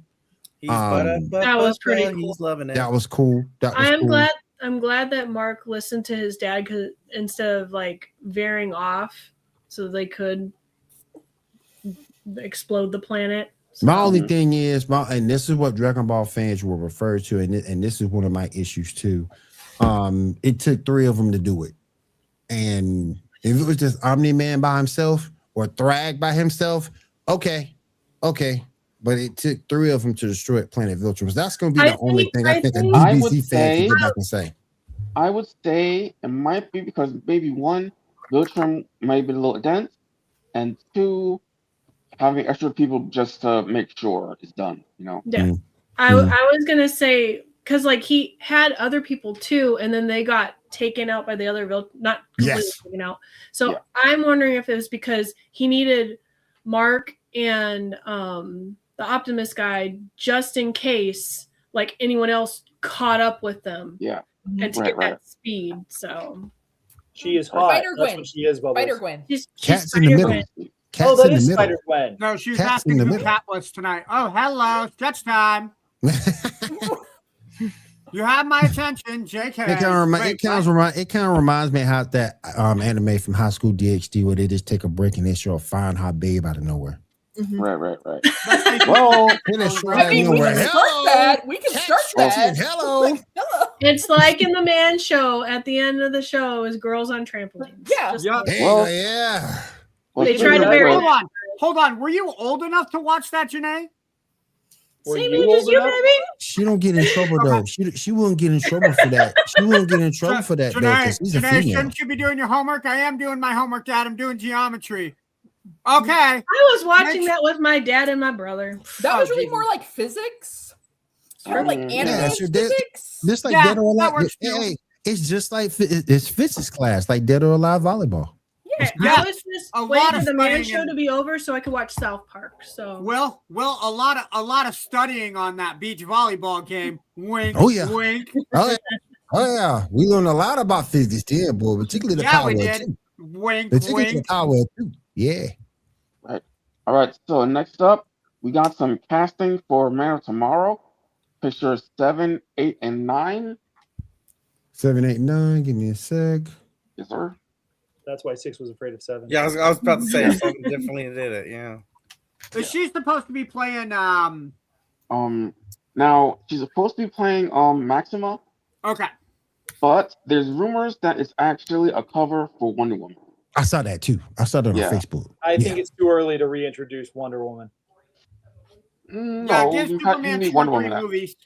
He's That was pretty cool. He's loving it. That was cool. That was I am cool. glad I'm glad that Mark listened to his dad instead of like veering off, so they could explode the planet. My only thing is, and this is what Dragon Ball fans will refer to, and this is one of my issues too. It took 3 of them to do it, and if it was just Omni-Man by himself or Thrag by himself, okay, but it took 3 of them to destroy Planet Viltrum. That's going to be the only thing I think a DBZ fan can go back and say. I would say it might be because maybe 1, Viltrum might be a little dense, and 2, having extra people just to make sure it's done, you know? Yeah. I was going to say, because like he had other people too, and then they got taken out by the other not completely taken out. So I'm wondering if it was because he needed Mark and the Optimus guy just in case like anyone else caught up with them. Yeah. And to get that speed. So she is hot. Spider Gwen. She is, Bubbles. Spider Gwen. She's Cat's in the middle. Oh, that is Spider Gwen. No, she was Cat's in asking the who middle. Cat was tonight. Oh, hello, stretch time. You have my attention, JK. It kind of reminds me how that anime from High School DxD where they just take a break and they show a fine hot babe out of nowhere. Right. Well, I mean, we can start that. We can start that. Hello. it's like in the Man Show. At the end of the show, is girls on trampolines. Yeah. Just Yeah. like- Well, yeah. They tried to bury it. Hold on. Were you old enough to watch that, Janae? Same age as you, baby. She don't get in trouble though. She won't get in trouble for that. She won't get in trouble for that though, because she's a Janae, female. shouldn't you be doing your homework? I am doing my homework, Dad. I'm doing geometry. Okay. I was watching that with my dad and my brother. That was really more like physics. Or like anime physics. Just like Dead or Alive. Hey, it's just like it's physics class, like Dead or Alive volleyball. Yeah, I was just waiting for the Man Show to be over so I could watch South Park. So well, a lot of studying on that beach volleyball game. Wink. Oh yeah. Wink. Oh yeah. We learned a lot about physics there, boy. Particularly the power. We did. Too. Wink. Particularly Wink. the power too. Yeah. Right. All right. So next up, we got some casting for Man of Tomorrow. Pictures 7, 8, and 9. 7, 8, 9. Give me a sec. Yes, sir. That's why 6 was afraid of 7. Yeah, I was about to say something definitely did it. Yeah. Is she supposed to be playing? Now she's supposed to be playing Maxima. Okay. But there's rumors that it's actually a cover for Wonder Woman. I saw that too. I saw that on Facebook. I think it's too early to reintroduce Wonder Woman. No, you need Wonder Woman. Movies.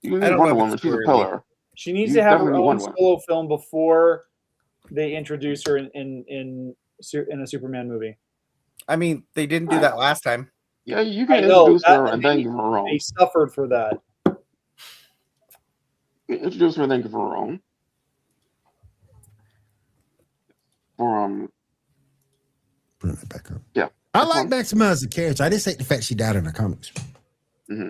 You need Wonder Woman. She's a pillar. She needs to have her own solo film before they introduce her in a Superman movie. I mean, they didn't do that last time. Yeah, you can introduce her and then give her her own. They suffered for that. Introduce her and then give her her own. Bring that back up. Yeah. I like Maxima as a character. I just hate the fact she died in the comics. Mm-hmm.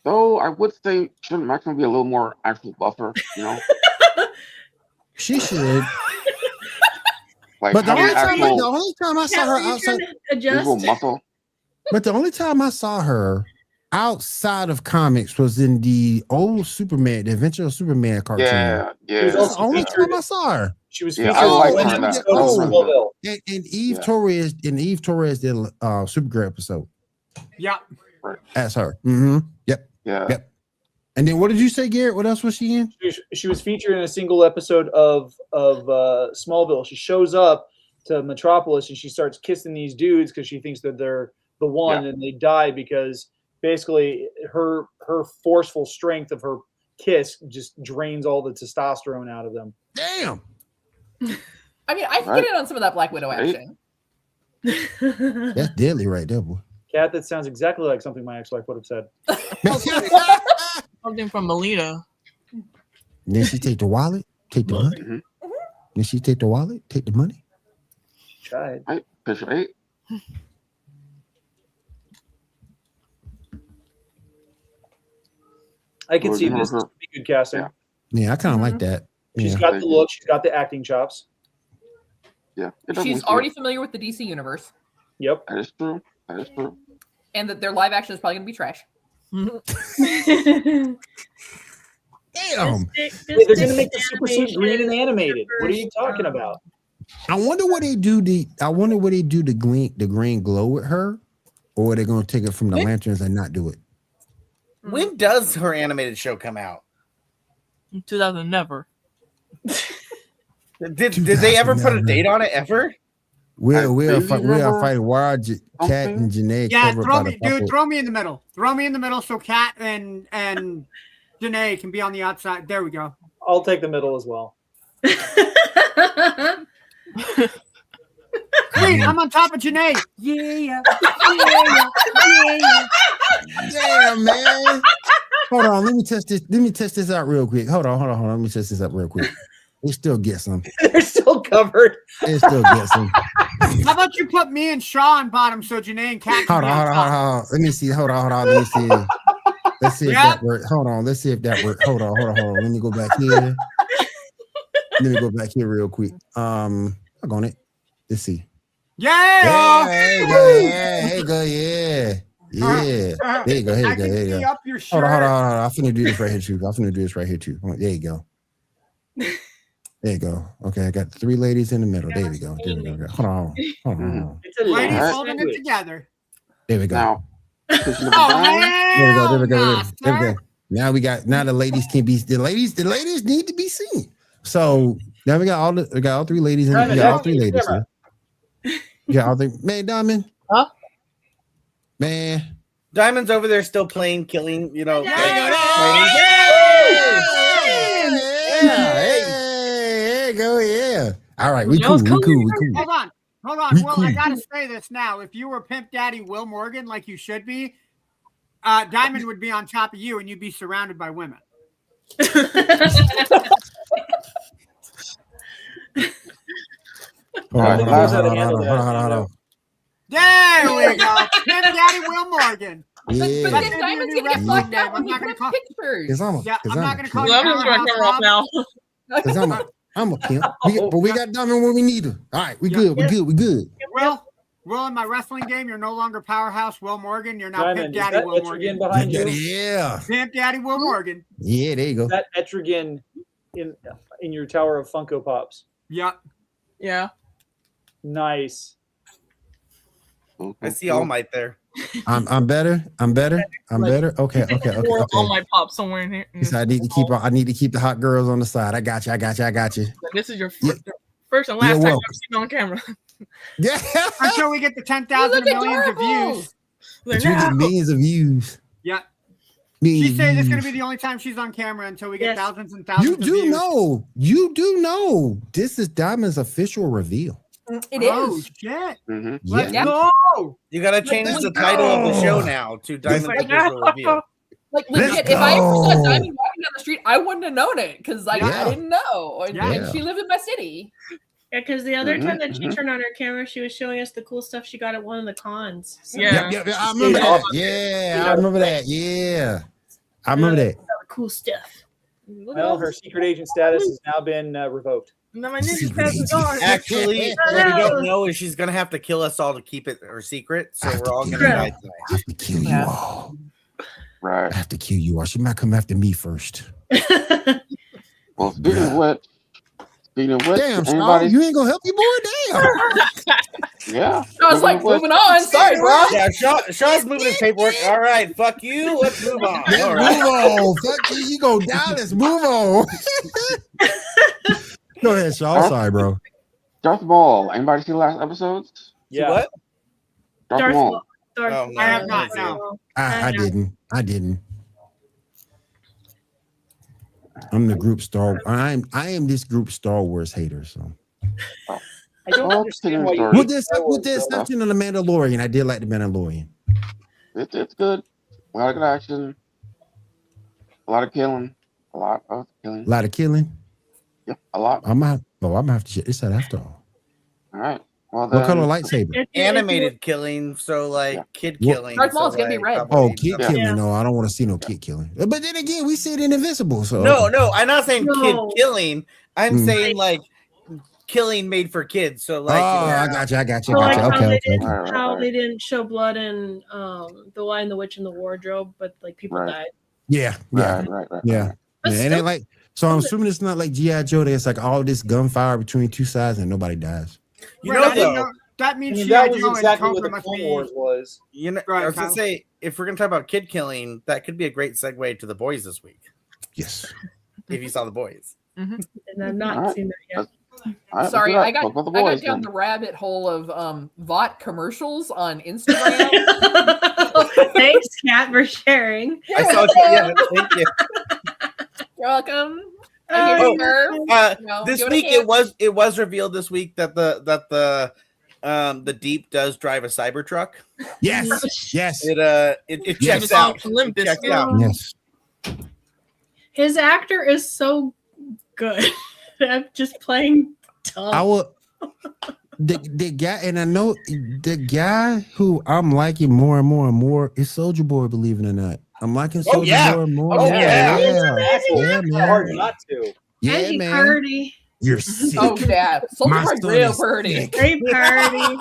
Though I would say shouldn't Maxima be a little more actual buffer, you know? She should. Like, but the only time I saw her outside visual muscle. But the only time I saw her outside of comics was in the old Superman, the Adventure of Superman cartoon. Yeah. That's the only time I saw her. She was featured and Eve Torres did Supergirl episode. Yeah. That's her. Mm-hmm. Yep. Yeah. Yep. And then what did you say, Garrett? What else was she in? She was featured in a single episode of Smallville. She shows up to Metropolis and she starts kissing these dudes because she thinks that they're the one, and they die because basically her forceful strength of her kiss just drains all the testosterone out of them. Damn. I mean, I can get in on some of that Black Widow action. That's deadly right there, boy. Kat, that sounds exactly like something my ex-wife would have said. Something from Melita. Then she take the wallet, take the money. Mm-hmm. Then she take the wallet, take the money. Tried. Right. Picture 8. I can see this would be good casting. Yeah, I kind of like that. She's got the look. She's got the acting chops. Yeah. She's already familiar with the DC universe. Yep. That is true. That is true. And that their live action is probably going to be trash. Damn. They're going to make the super suit green and animated. What are you talking about? I wonder what they do. The green glow with her, or are they going to take it from the lanterns and not do it? When does her animated show come out? 2000 never. Did they ever put a date on it ever? We're fighting Wild Cat and Janae. Yeah, throw me in the middle. Throw me in the middle so Cat and Janae can be on the outside. There we go. I'll take the middle as well. Wait, I'm on top of Janae. Yeah. Damn, man. Hold on, let me test this out real quick. Hold on. Let me test this out real quick. We still get some. They're still covered. It still gets some. How about you put me and Shaw on bottom so Janae and Kat can Hold on. Let me see. Hold on. Let me see. Let's see if that worked. Hold on. Let's see if that worked. Hold on. Let me go back here. Let me go back here real quick. I'm on it. Let's see. Yeah. There you go. Yeah. There you go. Up your shirt. Hold on. I'm finna do this right here too. There you go. There you go. Okay, I got 3 ladies in the middle. There we go. Hold on. Ladies holding it together. There we go. Now, There we go. Now the ladies can be the ladies need to be seen. So now we got all 3 ladies in we got all 3 ladies here. Yeah, all 3. Man, Diamond. Huh? Man. Diamond's over there still playing, killing, you know. Yeah. All right, we cool. Hold on. Well, I gotta say this now. If you were Pimp Daddy Will Morgan, like you should be, Diamond would be on top of you, and you'd be surrounded by women. Hold on. There we go. Pimp Daddy Will Morgan. Yeah. But then Diamond's gonna get fucked up when you I'm not put pictures. I'm not gonna call Well, you I'm just my camera off now. Because I'm a pimp. But we got Diamond when we need her. All right, we good. Will, in my wrestling game, you're no longer Powerhouse Will Morgan. You're now Diamond, Pimp Daddy Will Etrigan Morgan. behind you? Yeah. Pimp Daddy Will Morgan. Yeah, there you go. That Etrigan in your tower of Funko Pops. Yep. Yeah. Nice. I see All Might there. I'm better. Okay. Or All My Pop somewhere in here. So I need to keep the hot girls on the side. I got you. This is your first and last time I've seen on camera. Yeah. Until we get the 10,000 millions of views. Until we get millions of views. Yeah. She said it's going to be the only time she's on camera until we get thousands and thousands of views. You do know. This is Diamond's official reveal. It is. Oh, shit. Mm-hmm. Let's go. You got to change the title of the show now to Diamond's official reveal. Like legit, if I ever saw Diamond walking down the street, I wouldn't have known it because I didn't know. And she lived in my city. Yeah, because the other time that she turned on her camera, she was showing us the cool stuff she got at one of the cons. So. Yeah, I remember that. Yeah, I remember that. Yeah, I remember that. Cool stuff. Well, her secret agent status has now been revoked. No, my ninja pass is gone. Actually, what we don't know is she's gonna have to kill us all to keep it her secret. So we're all gonna die tonight. I have to kill you all. Right. I have to kill you all. She might come after me first. Well, speaking of which, damn, Shaw, you ain't gonna help your boy? Damn. Yeah. I was like, moving on. Sorry, bro. Yeah, Shaw's moving his paperwork. All right, fuck you. Let's move on. All right. Move on. Fuck you. You go down. Let's move on. Go ahead, Shaw. Sorry, bro. Darth Maul. Anybody see the last episodes? Yeah. What? Darth Maul. No. I have not. No. I didn't. I'm the group Star. I am this group Star Wars hater. So. I don't understand why you with the exception of the Mandalorian, I did like the Mandalorian. It's good. A lot of good action. A lot of killing. A lot of killing. Yep, a lot. I'm gonna have to check this out after all. All right. Well, then, what color lightsaber? Animated killing, so like kid killing. Darth Maul's so gonna be red. Oh, kid killing. No, I don't want to see no kid killing. But then again, we see it in Invincible. So no, I'm not saying kid killing. I'm saying like killing made for kids. So like, I got you. How they didn't show blood in The Lion, the Witch, and the Wardrobe, but like people died. Yeah. Right. But Yeah, it still, ain't like. So I'm assuming it's not like G.I. Joe. There's like all this gunfire between two sides and nobody dies. You Right, know, I didn't though, know that I means mean, G.I. that was Joe and exactly what Cobra the must Clone be. Wars was. you know, Go ahead, I was gonna Kyle. say, if we're gonna talk about kid killing, that could be a great segue to The Boys this week. Yes. If you saw The Boys, and I've not Alright. seen that yet. All right, Sorry, let's I do that. got Talk about the I got boys down then. the rabbit hole of VOT commercials on Instagram. Thanks, Kat, for sharing. I saw. Yeah, thank you. You're welcome. I hear Oh, you, sir. This give it a week chance. it was revealed this week that the Deep does drive a Cybertruck. Yes. Yes. It Yes. checks out. Limp It checks Bizkit. out. Yes. His actor is so good at just playing dumb. I will. The guy, and I know the guy who I'm liking more and more and more is Soldier Boy. Believe it or not, I'm liking Oh, Soldier yeah. Boy more. Oh, and more. yeah. Yeah, It's hard man. not to. Yeah, Andy man. Purdy. You're sick. Oh yeah, Soldier My Boy son real is pretty. sick. Hey, Purdy.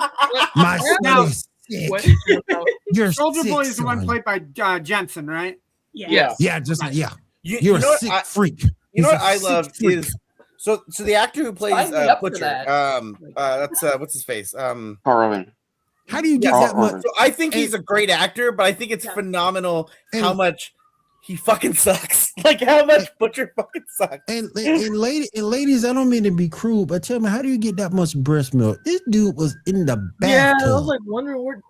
My son Now, is sick. What? You're Soldier sick, Boy is the one son. played by Jensen, right? Yeah. Yes. Yeah, just like yeah. You You're know a what sick I, freak. you know He's what a I sick love freak. is so the actor who plays Sign me up for Butcher. that. That's what's his face. Carvin. How do you get Yeah, that much? So I think he's a great actor, but I think it's phenomenal how much he fucking sucks. Like how much Butcher fucking sucks. And ladies, I don't mean to be cruel, but tell me, how do you get that much breast milk? This dude was in the Yeah, I bathtub. was like wondering where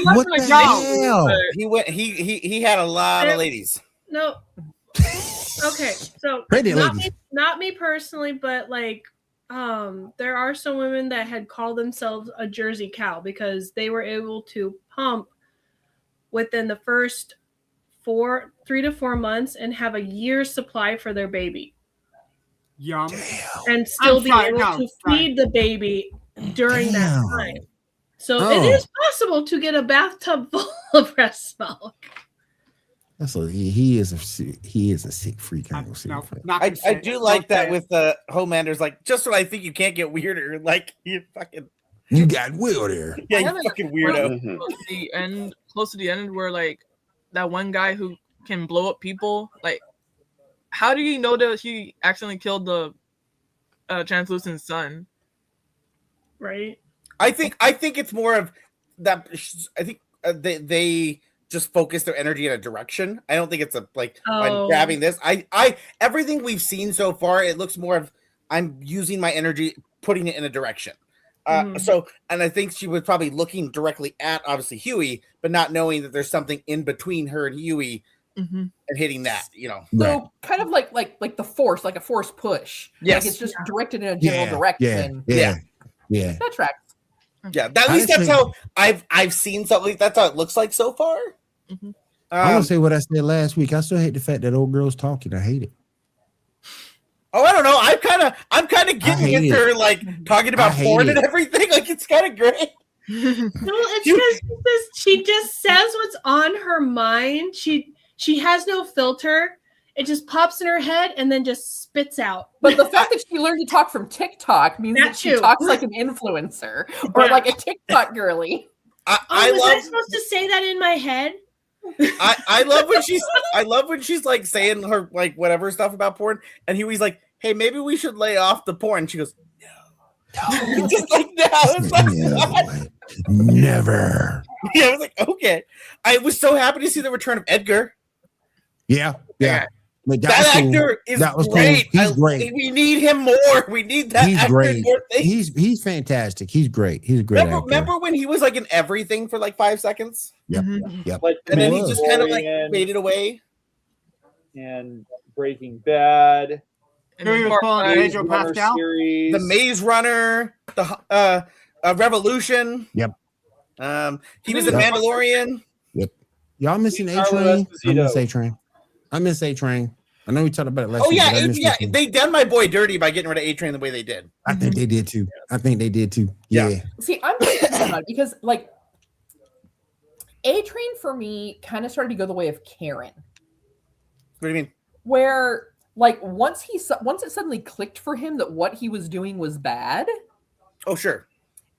What the hell? He had a lot of ladies. No. Okay, so Pretty ladies. not me personally, but like there are some women that had called themselves a Jersey cow because they were able to pump within the first 3 to 4 months and have a year's supply for their baby Yum. and still be sorry, able no, to sorry. feed the baby during that Damn. time. So Oh. it is possible to get a bathtub full of breast milk. That's he is a sick freak. I ain't gonna say No, that. not I gonna say it. do like Don't say that it. with the Homelander's like just when I think you can't get weirder, like you fucking You got Will there. yeah, I you haven't- fucking weirdo. Mhm. close to the end where like that one guy who can blow up people, like how do you know that he accidentally killed the translucent son? Right? I think it's more of that. I think they just focus their energy in a direction. I don't think it's a like I'm Oh. grabbing this. I everything we've seen so far, it looks more of I'm using my energy, putting it in a direction. Mhm. So, and I think she was probably looking directly at obviously Huey, but not knowing that there's something in between her and Huey Mm-hmm. and hitting that. You know, So Right. kind of like the force, like a force push. Yes. Like it's just directed in a general Yeah, direction. yeah. That tracks. yeah. At I least that's think- how I've seen something. That's how it looks like so far. Mhm. I'm gonna say what I said last week. I still hate the fact that old girl's talking. I hate it. Oh, I don't know. I'm kind of getting hate into her like talking about I hate porn it. and everything. Like it's kind of great. No, it's because she just says what's on her mind. She has no filter. It just pops in her head and then just spits out. But the fact that she learned to talk from TikTok means That that she too. talks like an influencer or Yeah. like a TikTok girly. I Was I love supposed to say that in my head? I love when she's like saying her like whatever stuff about porn, and Huey's like, "Hey, maybe we should lay off the porn." She goes, "No," just like no. It's like, Never. yeah, I was like, okay. I was so happy to see the return of Edgar. Yeah. But That was cool. actor is That was cool. great. He's great. We need him more. We need that. He's actor in great. more things. He's fantastic. He's great. He's a great actor. Remember when he was like in everything for like 5 seconds, Yep. Like and then he was. just kind of like Mandalorian faded away. and Breaking Bad, And Who he then was part pulling five- Pedro Runner Pascal? series, The Maze Runner, the Revolution. Yep. He was in Yep. Mandalorian. Y'all missing A Carlo Train? I Esposito. miss A Train. I miss A Train. I know we talked about it last Oh week. yeah, but I miss yeah. A-Train. They done my boy dirty by getting rid of A Train the way they did. I think they did too. Yeah. Yeah. See, I'm confused about it because like A-Train for me kind of started to go the way of Karen, What do you mean? where like once it suddenly clicked for him that what he was doing was bad, Oh sure.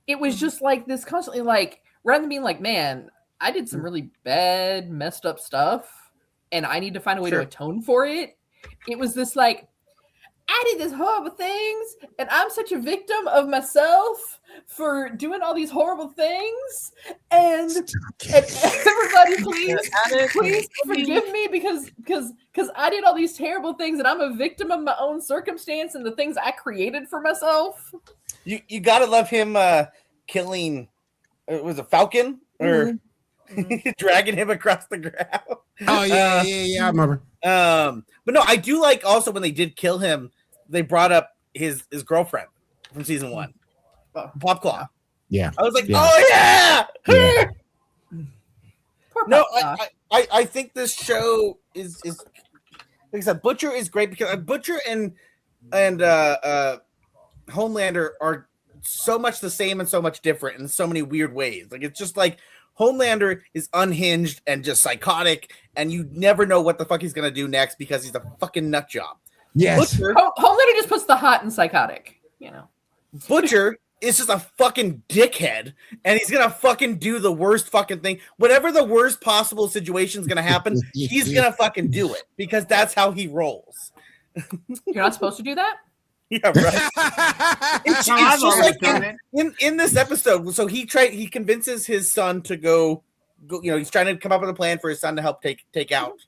it was just like this constantly like rather than being like, man, I did some really bad, messed up stuff, and I need to find a way Sure. to atone for it. It was this like, I did these horrible things, and I'm such a victim of myself for doing all these horrible things. And everybody, please forgive me because I did all these terrible things, and I'm a victim of my own circumstance and the things I created for myself. You gotta love him killing. Was it Falcon or dragging him across the ground? Oh yeah, I remember. But no, I do like also when they did kill him, they brought up his girlfriend from season 1, Popclaw. Yeah, I was like, yeah. oh yeah. No, Popclaw. I think this show is like I said, Butcher is great because Butcher and Homelander are so much the same and so much different in so many weird ways. Like it's just like Homelander is unhinged and just psychotic, and you never know what the fuck he's gonna do next because he's a fucking nut job. Yes. Butcher, Homelander just puts the hot in psychotic, you know. Butcher is just a fucking dickhead, and he's gonna fucking do the worst fucking thing. Whatever the worst possible situation is gonna happen, he's gonna fucking do it because that's how he rolls. You're not supposed to do that? Yeah, right. It's I've just always like done it. in this episode. So he convinces his son to go. You know, he's trying to come up with a plan for his son to help take out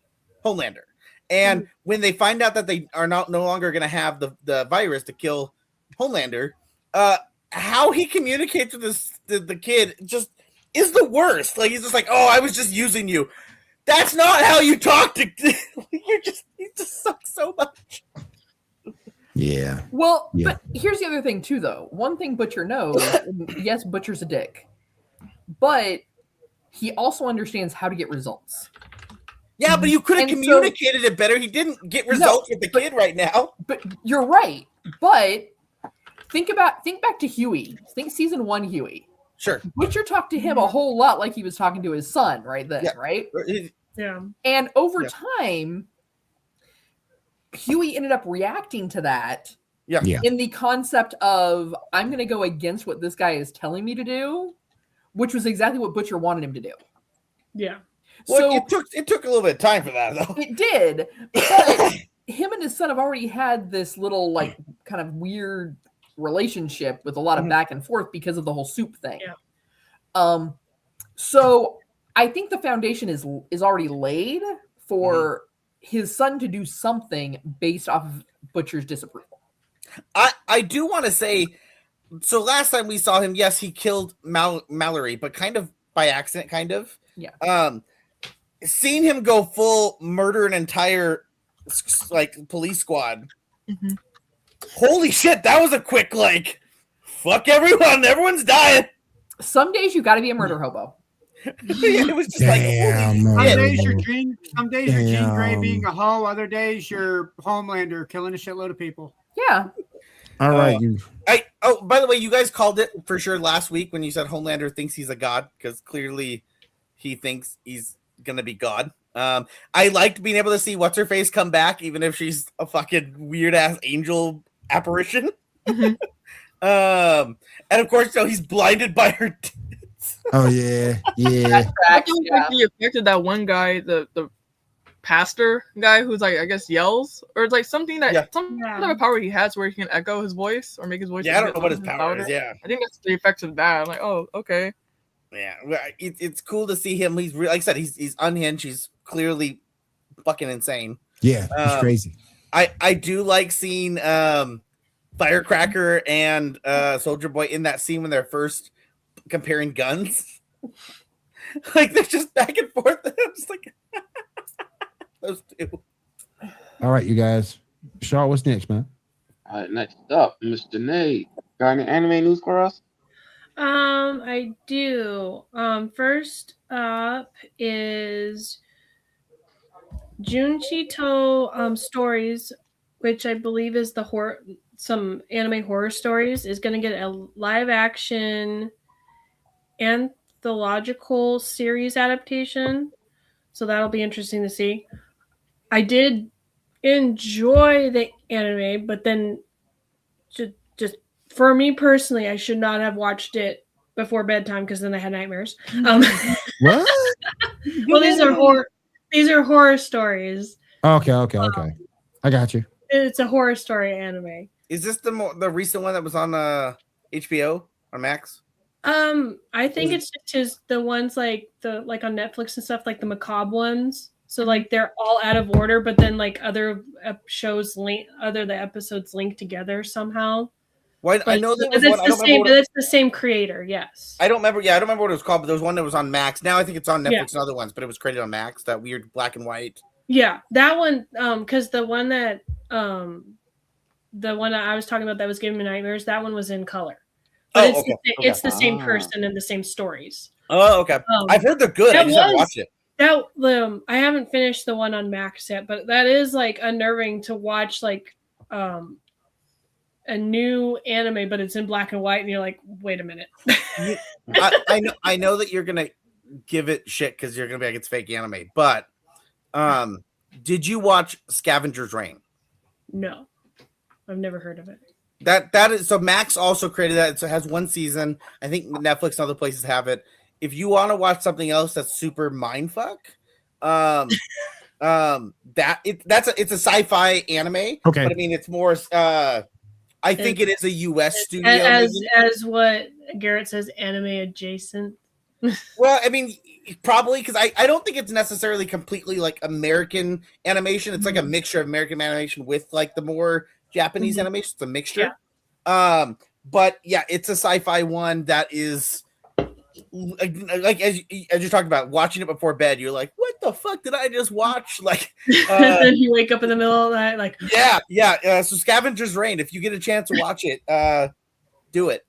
Homelander. And when they find out that they are no longer going to have the virus to kill Homelander, how he communicates with the kid just is the worst. Like he's just like, "Oh, I was just using you." That's not how you talk to. You just suck so much. Yeah. Well, Yeah. but here's the other thing too, though. One thing Butcher knows, yes, Butcher's a dick, but he also understands how to get results. Yeah, but you could have And communicated it better. He didn't get results with the kid right now. But you're right. But think back to Huey. Think season 1 Huey. Sure. Butcher talked to him a whole lot like he was talking to his son right then, right? Yeah. And over time, Huey ended up reacting to that in the concept of, I'm going to go against what this guy is telling me to do, which was exactly what Butcher wanted him to do. Yeah. Well, So it took a little bit of time for that, though. it did. But him and his son have already had this little, like, kind of weird relationship with a lot of back and forth because of the whole soup thing. Yeah. So I think the foundation is already laid for his son to do something based off of Butcher's disapproval. I do want to say, so last time we saw him, yes, he killed Mallory, but kind of by accident, kind of. Yeah. Seeing him go full murder an entire like police squad. Holy shit, that was a quick like, fuck everyone, everyone's dying. Some days you got to be a murder hobo. It was just Damn, like, Some days you're Jean Grey Damn. being a hoe. Other days you're Homelander killing a shitload of people. Yeah. All right. By the way, you guys called it for sure last week when you said Homelander thinks he's a god because clearly he thinks he's gonna be God. I liked being able to see what's her face come back, even if she's a fucking weird ass angel apparition. And of course, so he's blinded by her. Oh yeah. I think like he affected that one guy, the pastor guy who's like, I guess yells, or it's like something that some type of power he has where he can echo his voice or make his voice. Yeah, I don't know what his power is. Yeah, I think that's the effects of that. I'm like, oh, okay. Yeah, it's cool to see him. He's like I said, he's unhinged. He's clearly fucking insane. Yeah, he's crazy. I do like seeing Firecracker and Soldier Boy in that scene when they're first comparing guns. Like they're just back and forth. I'm just like those two. All right, you guys. Shaw, what's next, man? All right, next up, Mr. Nate. Got any anime news for us? I do. First up is Junchito Stories, which I believe is some anime horror stories, is going to get a live action anthological series adaptation. So that'll be interesting to see. I did enjoy the anime, but then just for me personally, I should not have watched it before bedtime because then I had nightmares. What? Well, these are horror stories. Okay. I got you. It's a horror story anime. Is this the recent one that was on HBO or Max? I think it's just the ones like on Netflix and stuff, like the macabre ones. So like they're all out of order, but then like other shows the episodes link together somehow. Well, I know there was that's one. I don't remember but it's the same creator. Yes. I don't remember. Yeah, I don't remember what it was called, but there was one that was on Max. Now I think it's on Netflix and other ones, but it was created on Max. That weird black and white. Yeah, that one. Because the one that I was talking about that was giving me nightmares, that one was in color. But it's the same person and the same stories. Oh, okay. I've heard they're good. I just haven't watched it. I haven't finished the one on Max yet, but that is like unnerving to watch, like a new anime, but it's in black and white, and you're like, wait a minute. I know that you're gonna give it shit because you're gonna be like it's fake anime, but did you watch Scavenger's Reign? No, I've never heard of it. That is so Max also created that. It has one season. I think Netflix and other places have it. If you want to watch something else that's super mindfuck, it's a sci-fi anime. Okay, but I mean it's more. I think it is a U.S. studio. As what Garrett says, anime adjacent. Well, I mean, probably because I don't think it's necessarily completely like American animation. It's like a mixture of American animation with like the more Japanese animation. It's a mixture. Yeah. But yeah, it's a sci-fi one that is like as you talked about, watching it before bed, you're like, what the fuck did I just watch? Like you wake up in the middle of the night, like yeah. So Scavenger's Reign, if you get a chance to watch it, do it.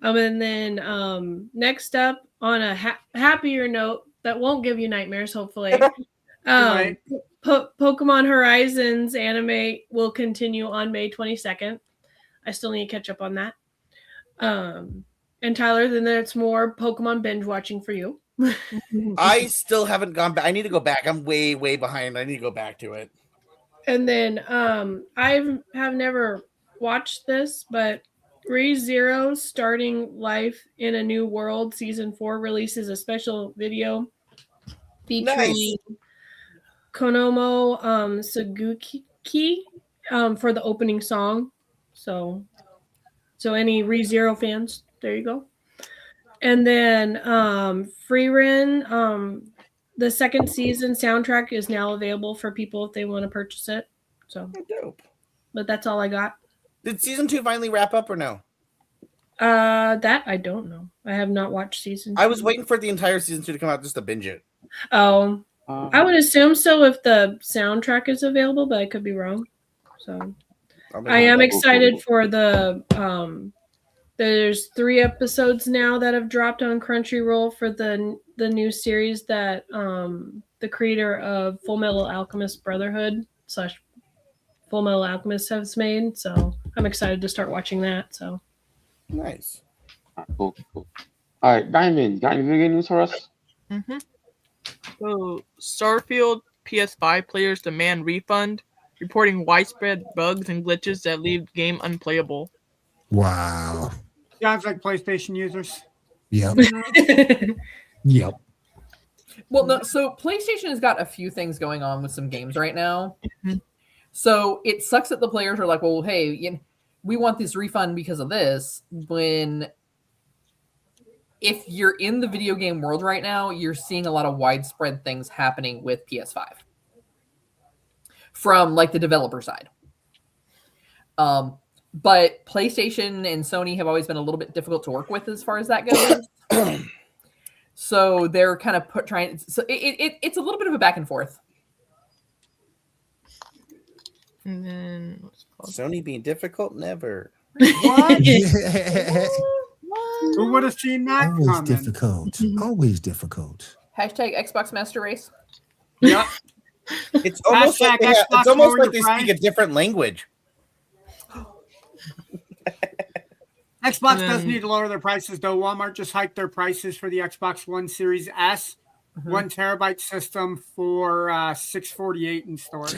And then next up on a happier note that won't give you nightmares, hopefully. Pokemon Horizons anime will continue on May 22nd. I still need to catch up on that. And Tyler, then there's more Pokemon binge watching for you. I still haven't gone back. I need to go back. I'm way, way behind. I need to go back to it. And then I have never watched this, but ReZero Starting Life in a New World Season 4 releases a special video featuring Konomo Suzuki for the opening song. So any ReZero fans, there you go. And then Freerin, the second season soundtrack is now available for people if they want to purchase it. So dope. But that's all I got. Did season 2 finally wrap up or no? That I don't know. I have not watched season 2. I was waiting for the entire season 2 to come out just to binge it. Oh, I would assume so if the soundtrack is available, but I could be wrong. So I am excited for the there's 3 episodes now that have dropped on Crunchyroll for the new series that the creator of Full Metal Alchemist Brotherhood / Full Metal Alchemist has made. So I'm excited to start watching that. So nice. Cool. All right, Diamond, got any video news for us? Mm-hmm. So Starfield PS5 players demand refund, reporting widespread bugs and glitches that leave game unplayable. Wow. Sounds like PlayStation users. Yep. Yep. Well, no. So PlayStation has got a few things going on with some games right now. Mm-hmm. So it sucks that the players are like, well, hey, we want this refund because of this. When if you're in the video game world right now, you're seeing a lot of widespread things happening with PS5 from like the developer side. But PlayStation and Sony have always been a little bit difficult to work with as far as that goes. So they're kind of trying. So it's a little bit of a back and forth. And then what's it called? Sony being difficult, never. What? Who would have seen that Always coming? difficult. Always difficult. Hashtag Xbox Master Race. Yep. It's almost like they price. speak a different language. Xbox does need to lower their prices, though. Walmart just hiked their prices for the Xbox One Series S, 1 terabyte system for $648 in stores.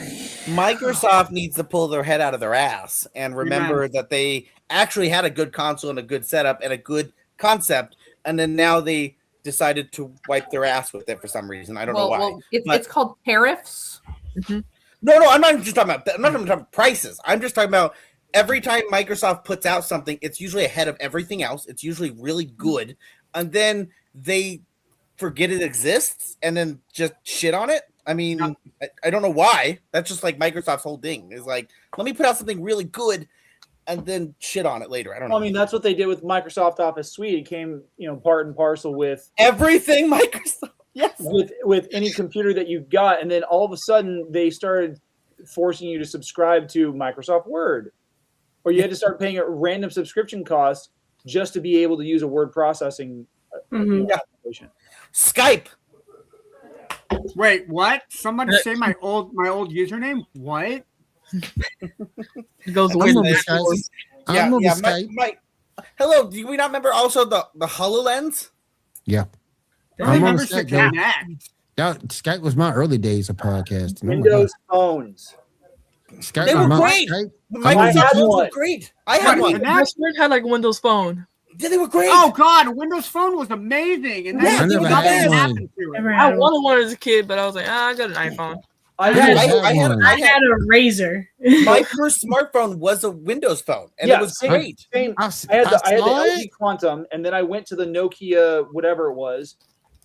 Microsoft needs to pull their head out of their ass and remember that they actually had a good console and a good setup and a good concept, and then now they decided to wipe their ass with it for some reason. I don't know why. Well, it's called tariffs. Mm-hmm. No, I'm not even just talking about. I'm not even talking about prices. I'm just talking about every time Microsoft puts out something, it's usually ahead of everything else. It's usually really good, and then they forget it exists and then just shit on it. I mean, I don't know why. That's just like Microsoft's whole thing. Is like, let me put out something really good and then shit on it later. I don't know. I mean, that's what they did with Microsoft Office Suite. It came, part and parcel with everything Microsoft. Yes. With any computer that you've got, and then all of a sudden they started forcing you to subscribe to Microsoft Word, or you had to start paying a random subscription cost just to be able to use a word processing application. Skype. Wait, what? Somebody say my old username? What? It goes I way remember back. Skype. I remember Skype. Hello, do we not remember also the HoloLens? Yeah. I remember Skype, Connect. Skype was my early days of podcasting. Windows phones. Skype They was were my great. Skype. Microsoft phones were great. I had one. My friend had like a Windows phone. Yeah, they were great. Oh God, a Windows Phone was amazing, and then I never nothing had happened one. to it. I wanted one as a kid, but I was like, I got an iPhone. I had a Razor. My first smartphone was a Windows phone, and it was great. Same. I had the LG Quantum, and then I went to the Nokia, whatever it was,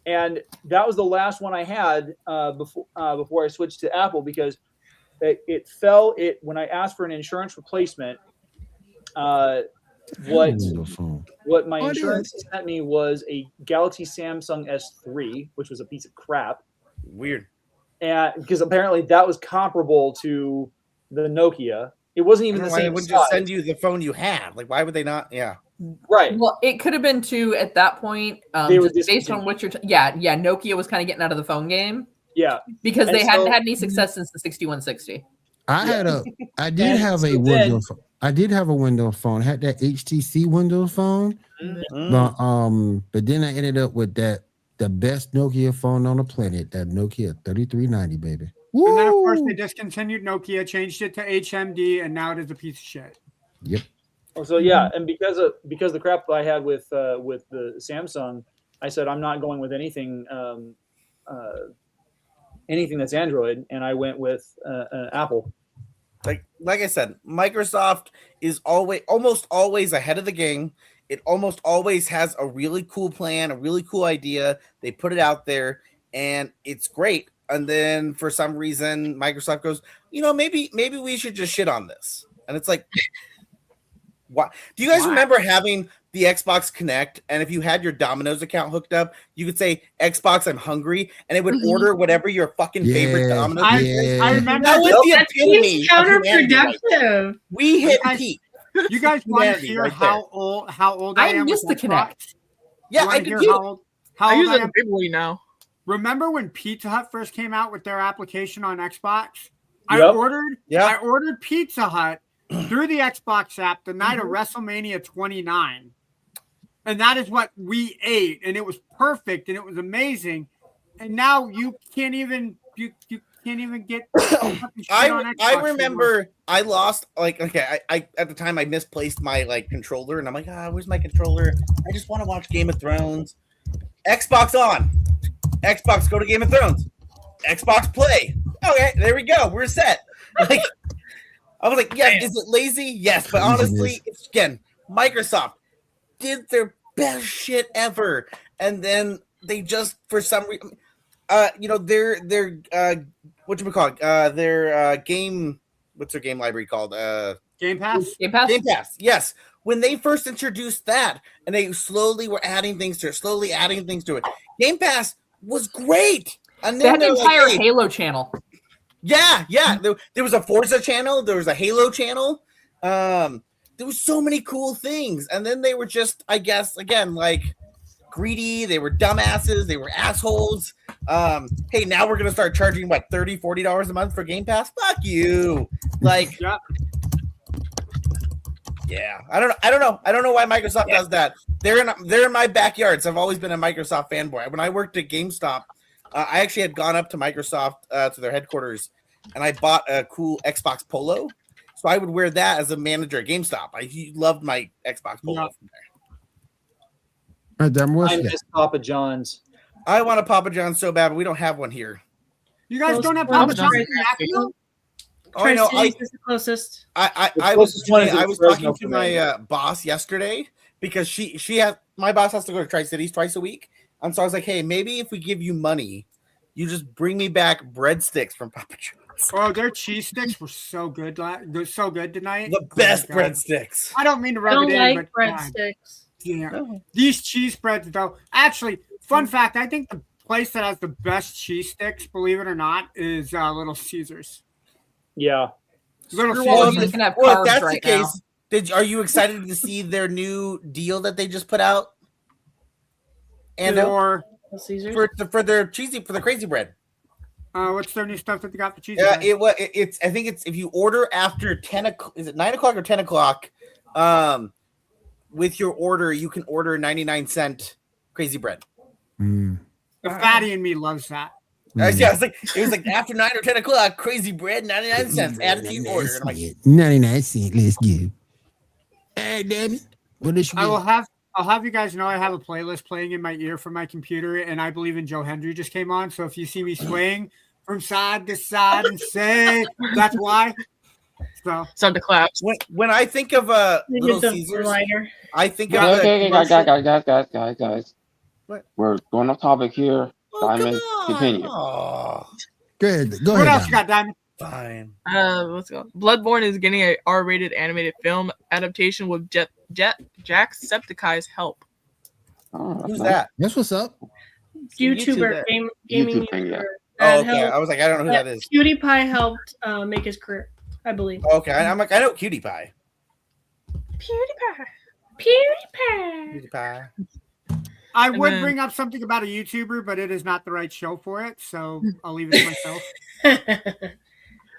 and that was the last one I had before I switched to Apple, because it fell. When I asked for an insurance replacement, what my insurance sent me was a Galaxy Samsung S3, which was a piece of crap. Weird. And because apparently that was comparable to the Nokia. It wasn't even the same. They wouldn't just send you the phone you had. Like, why would they not? Yeah. Right. Well, it could have been too at that point. They were just based on what you're. Nokia was kind of getting out of the phone game. Yeah. Because they hadn't had any success since the 6160. I did have a Windows phone. I did have a Windows phone. I had that HTC Windows phone. But then I ended up with the best Nokia phone on the planet, that Nokia 3390, baby. Woo! And then of course they discontinued Nokia, changed it to HMD, and now it is a piece of shit. Yep. So yeah, and because the crap I had with the Samsung, I said I'm not going with anything anything that's Android, and I went with Apple. Like I said, Microsoft is almost always ahead of the game. It almost always has a really cool plan, a really cool idea. They put it out there, and it's great. And then for some reason, Microsoft goes, maybe we should just shit on this. And it's like, what? Do you guys remember having the Xbox Connect? And if you had your Domino's account hooked up, you could say, Xbox, I'm hungry, and it would order whatever your fucking favorite Domino's is. I remember that was the epitome That's of humanity. counterproductive. We hit peak. You guys want to hear how old I am? I used the Connect. Yeah, I do. I use it big now. Remember when Pizza Hut first came out with their application on Xbox? Yep. I ordered Pizza Hut through the Xbox app the night of WrestleMania 29. And that is what we ate, and it was perfect, and it was amazing. And now you can't even get. I remember I lost I at the time I misplaced my controller, and I'm like, where's my controller? I just want to watch Game of Thrones. Xbox on. Xbox, go to Game of Thrones. Xbox play. Okay, there we go. We're set. I was like, yes. Is it lazy? Yes, but honestly, it's again Microsoft did their best shit ever, and then they just for some reason, their game. What's their game library called? Game Pass. Game Pass. Game Pass. Yes. When they first introduced that, and they slowly were adding things to it, Game Pass was great. And They then had the they're entire hey, Halo channel. Yeah. There was a Forza channel. There was a Halo channel. There was so many cool things. And then they were just, I guess, again, greedy. They were dumbasses. They were assholes. Hey, now we're going to start charging $30, $40 a month for Game Pass. Fuck you. Yeah. I don't know why Microsoft does that. They're in my backyard. So I've always been a Microsoft fanboy. When I worked at GameStop, I actually had gone up to Microsoft to their headquarters, and I bought a cool Xbox Polo. So I would wear that as a manager at GameStop. I loved my Xbox Polo from there. I miss Papa John's. I want a Papa John's so bad, but we don't have one here. You guys don't have Papa John's in Nashville? Oh, I know. Tri-Cities is the closest. I closest one is was Fresno talking to for me. my boss yesterday because she has my boss has to go to Tri-Cities twice a week, and so I was like, hey, maybe if we give you money, you just bring me back breadsticks from Papa John's. Oh, their cheese sticks were so good, so good tonight. The best Oh my God. breadsticks. I don't mean to I rub don't it in, like but God, breadsticks. yeah. These cheese spreads, though. Actually, fun fact: I think the place that has the best cheese sticks, believe it or not, is Little Caesars. Yeah. Little Screw all of you Caesars. that can have Well, if carbs that's right the case, are you excited to see their new deal that they just put out? And Or Caesars. for their crazy bread. what's their new stuff that they got for cheese? It's I think it's if you order after 10 o'clock, is it 9 o'clock or 10 o'clock? With your order, you can order 99-cent crazy bread. Mm. The fatty in me loves that. Yeah, it was like after 9 or 10 o'clock, crazy bread, 99 cents. Add it to your order. And I'm like, 99 cents. Let's go. Hey, damn it. What is I'll have you guys know I have a playlist playing in my ear from my computer, and I Believe in Joe Hendry just came on. So if you see me swaying from side to side and say that's why. So Start to clap. when I think of Little Caesars, I think of Okay, the guys. What? We're going off topic here. Diamond, continue. Good. Go what ahead. else you got, Diamond? Fine. Let's go. Bloodborne is getting a R-rated animated film adaptation with Jacksepticeye's help. Oh, that's Who's nice. that? That's what's up. YouTuber, gaming YouTube thing, YouTuber. yeah. that Oh, okay. helped- I was like, I don't know who that is. PewDiePie helped make his career, I believe. Okay, I'm like, I know Cutie Pie. PewDiePie. Cutie Pie. I And would then- bring up something about a YouTuber, but it is not the right show for it, so I'll leave it to myself.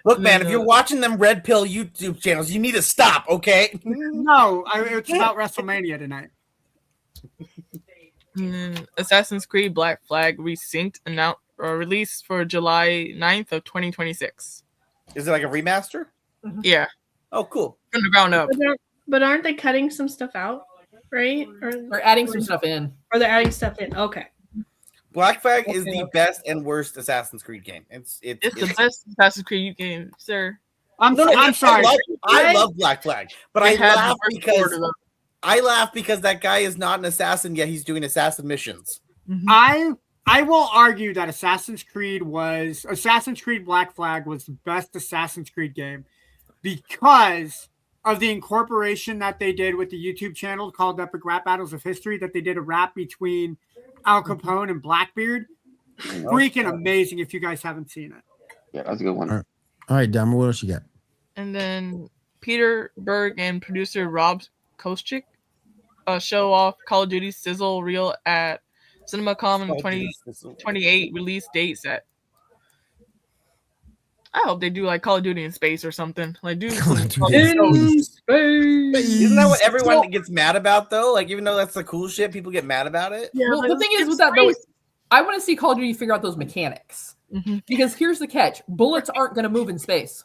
Look, man, if you're watching them red pill YouTube channels, you need to stop, okay? No, it's about WrestleMania tonight. Assassin's Creed Black Flag Resynced announced or released for July 9th of 2026. Is it like a remaster? Yeah, Oh, cool. from the ground up. But aren't they cutting some stuff out, right? We're adding some stuff in. Or they're adding stuff in. Okay. Black Flag is the best and worst Assassin's Creed game. It's the best Assassin's Creed game, sir. I'm I sorry. I love Black Flag, but They I had laugh the first order, because though. I laugh because that guy is not an assassin yet. He's doing assassin missions. I will argue that Assassin's Creed Black Flag was the best Assassin's Creed game because of the incorporation that they did with the YouTube channel called Epic Rap Battles of History, that they did a rap between Al Capone and Blackbeard. Freaking amazing if you guys haven't seen it. Yeah, that's a good one. All right, Diamond, what else you got? And then Peter Berg and producer Rob Koscheck show off Call of Duty Sizzle Reel at CinemaCon in 2028 release date set. I hope they do like Call of Duty in space or something. Like, do some In space. Isn't that what everyone gets mad about though? Like, even though that's the cool shit, people get mad about it. Yeah, Well, like, the thing is in with that though, space. I want to see Call of Duty figure out those mechanics. Because here's the catch: bullets aren't going to move in space.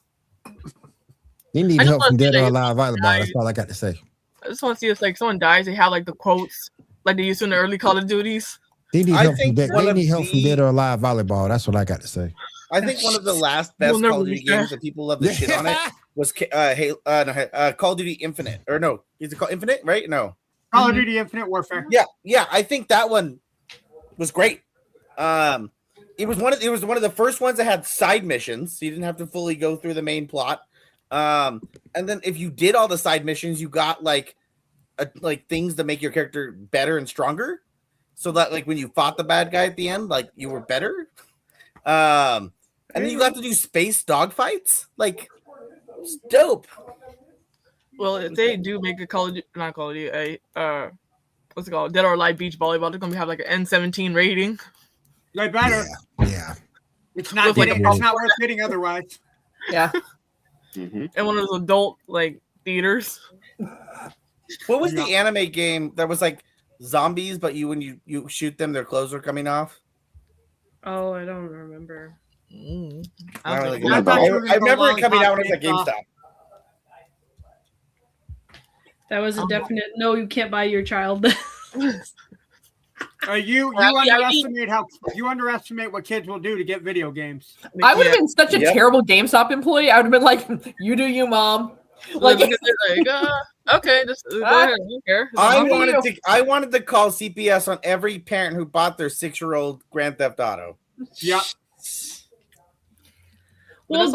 They need I just help from wanna Dead say, or Alive volleyball. That's all I got to say. I just want to see if like someone dies, they have like the quotes like they used to in the early Call of Duties. They need I help from think Dead. one They of need help from the- Dead or Alive volleyball. That's what I got to say. I think one of the last best We'll never Call of Duty be fair. games that people love the shit on it was Call of Duty Infinite. Or no, is it called Infinite? Right? No. Call of Duty Infinite Warfare. Yeah. I think that one was great. It was one of the first ones that had side missions, so you didn't have to fully go through the main plot. And then if you did all the side missions, you got like things that make your character better and stronger. So that like when you fought the bad guy at the end, like you were better. And then you got to do space dogfights. Like it's dope. Well, if they do make a Call of Duty, not Call of Duty, what's it called? Dead or Alive Beach Volleyball, they're gonna have like an N17 rating. They better. Yeah. It's not With, like, getting, a- it's not worth getting otherwise. Yeah. And one of those adult like theaters. What was the anime game that was like zombies, but when you shoot them, their clothes are coming off? Oh, I don't remember. I don't really I know. thought you were I gonna go remember it coming out Lollipop when I was at GameStop. GameStop. That was a definite no. You can't buy your child. You underestimate what kids will do to get video games. I would have been such a terrible GameStop employee. I would have been like, "You do you, mom." Like, okay, just go ahead. I don't care. I wanted to call CPS on every parent who bought their 6-year-old Grand Theft Auto. Yep. Well,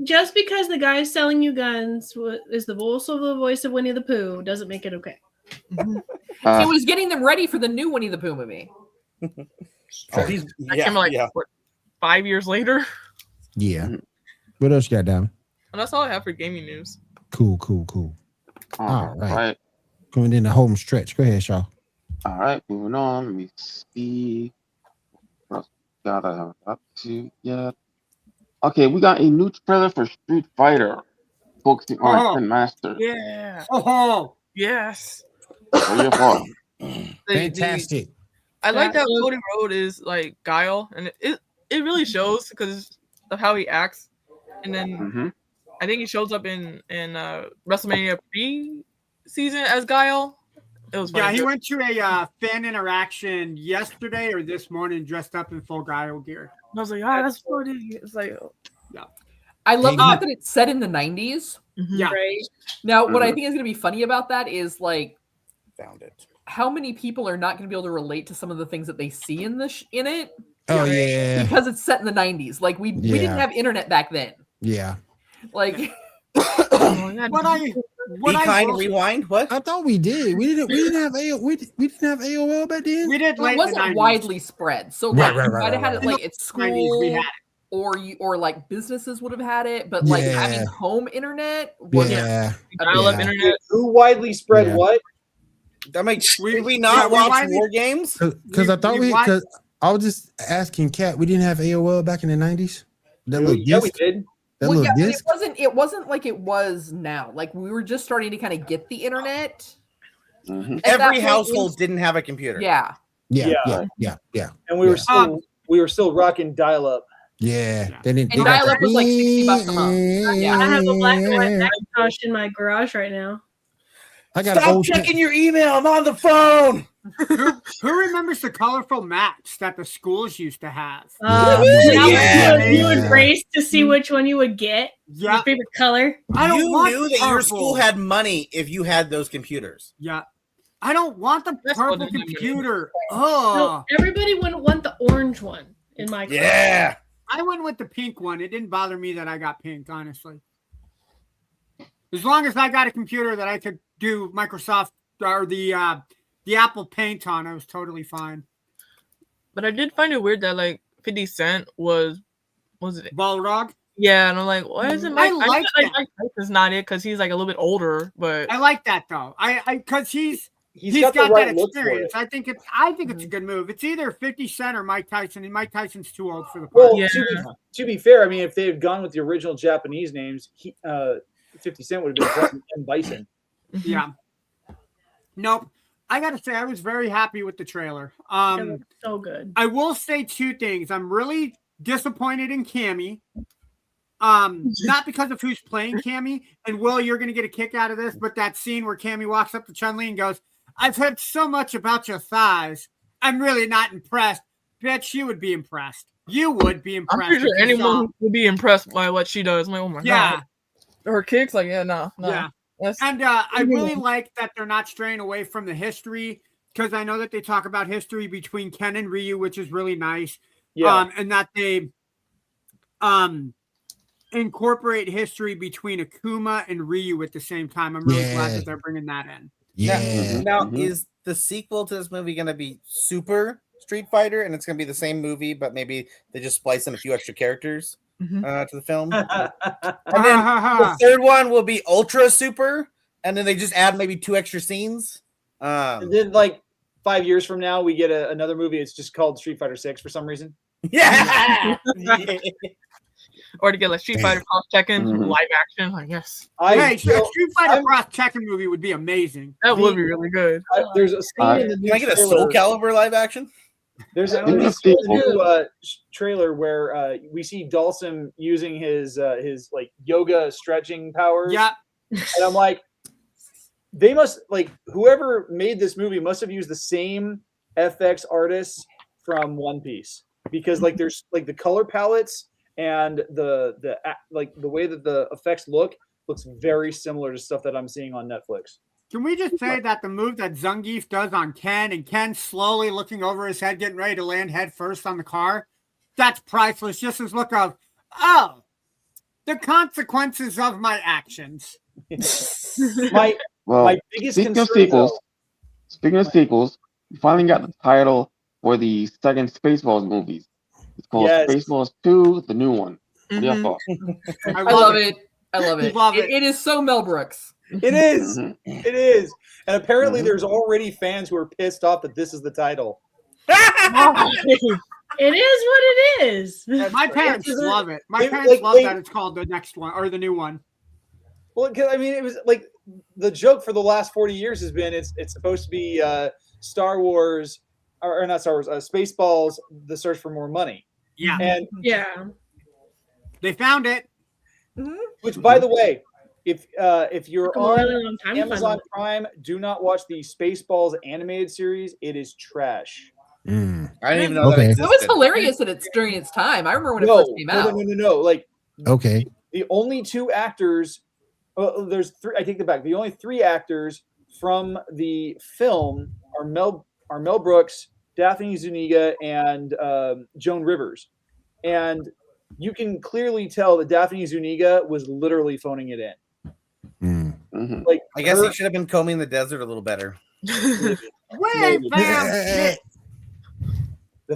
just because the guy selling you guns is the voice of Winnie the Pooh doesn't make it okay. He was getting them ready for the new Winnie the Pooh movie. That came like what, 5 years later. Yeah. What else you got, Diamond? And that's all I have for gaming news. Cool. All right. Going in the home stretch. Go ahead, Shaw. All right, moving on. Let me see. What else got I haven't got to yet? Okay, we got a new trailer for Street Fighter, focusing on Ten Masters. Yeah. Oh, yes. What are your thoughts? Fantastic. I like that Cody Rhodes is like Guile, and it really shows because of how he acts. And then I think he shows up in WrestleMania pre-season as Guile. It was funny. Yeah, he went to a fan interaction yesterday or this morning dressed up in full Guile gear. I was like, that's funny. It's like, yeah. I love the fact that it's set in the 90s. Yeah. Right? Now, what I think is going to be funny about that is like, found it. How many people are not going to be able to relate to some of the things that they see in it? Oh, yeah. Because it's set in the 90s. Like, we didn't have internet back then. Yeah. Like, Be kind, rewind. What? I thought we did. We didn't have AOL back then. We did. It wasn't widely spread. So like, you might have had it like at school, we had it. or like businesses would have had it, but like having home internet was dial-up internet. Who widely spread what? That makes we not watch War Games? Because I thought because I was just asking Kat, we didn't have AOL back in the 90s. Yeah, we did. Well, yeah, it wasn't like it was now. Like we were just starting to kind of get the internet. Every household didn't have a computer. Yeah. And we were still rocking dial-up. Yeah. And dial-up was like $60 a month. I have a black and white Macintosh in my garage right now. I got Stop checking your email. I'm on the phone. Who remembers the colorful maps that the schools used to have? You would race to see which one you would get. Yeah. Your favorite color. You knew that your school had money if you had those computers. Yeah. I don't want the purple computer. No, everybody wouldn't want the orange one in my class. Yeah. I went with the pink one. It didn't bother me that I got pink, honestly. As long as I got a computer that I could do Microsoft or the Apple Paint on, I was totally fine. But I did find it weird that like 50 Cent was it Balrog? Yeah, and I'm like, why isn't Mike? I like that. Mike is not it because he's like a little bit older, but I like that though. I because he's got that experience. I think it's a good move. It's either 50 Cent or Mike Tyson, and Mike Tyson's too old for the part. Well, to be fair, I mean, if they had gone with the original Japanese names, 50 Cent would have been M. Bison. Yeah. Nope. I gotta say, I was very happy with the trailer. So good. I will say two things. I'm really disappointed in Cammy. Not because of who's playing Cammy. And Will, you're gonna get a kick out of this, but that scene where Cammy walks up to Chun-Li and goes, "I've heard so much about your thighs. I'm really not impressed." Bet you would be impressed. You would be impressed. I'm pretty sure anyone would be impressed by what she does. I'm like, oh my god. Her kicks, like, no. Yeah. And I really like that they're not straying away from the history, because I know that they talk about history between Ken and Ryu, which is really nice. Yeah. And that they incorporate history between Akuma and Ryu at the same time. I'm really glad that they're bringing that in. Yeah. Now, is the sequel to this movie going to be Super Street Fighter, and it's going to be the same movie, but maybe they just splice in a few extra characters to the film? And then the third one will be Ultra Super, and then they just add maybe 2 extra scenes. And then, like 5 years from now, we get another movie. It's just called Street Fighter 6 for some reason. Yeah. Or to get like Street Fighter Cross Tekken live action. Like, yes. Street Fighter Cross Tekken movie would be amazing. That would be really good. There's a scene in the new Can I get a Soul Calibur live action? There's a new trailer where we see Dhalsim using his like yoga stretching powers. Yeah. And I'm like, they must, like, whoever made this movie must have used the same FX artists from One Piece because like there's like the color palettes and the way that the effects looks very similar to stuff that I'm seeing on Netflix. Can we just say that the move that Zangief does on Ken and Ken slowly looking over his head, getting ready to land head first on the car, that's priceless. Just this look of, oh, the consequences of my actions. my biggest concern, speaking of sequels, we finally got the title for the second Spaceballs movies. It's called Spaceballs 2, the new one. What do y'all thought? I love it. I love it. It is so Mel Brooks. It is. It is. And apparently there's already fans who are pissed off that this is the title. It is what it is. My parents love it. My parents love that it's called the next one or the new one. Well, I mean, it was like the joke for the last 40 years has been it's supposed to be Star Wars or not Star Wars, Spaceballs: The Search for More Money. Yeah. And they found it. Which, by the way, if you're on Amazon Prime, do not watch the Spaceballs animated series. It is trash. I didn't even know that existed. It was hilarious during its time. I remember when it first came out. No. Like, the only two actors. Well, there's three. I take that back. The only three actors from the film are Mel Brooks, Daphne Zuniga, and Joan Rivers, and you can clearly tell that Daphne Zuniga was literally phoning it in. Like, I guess he should have been combing the desert a little better. The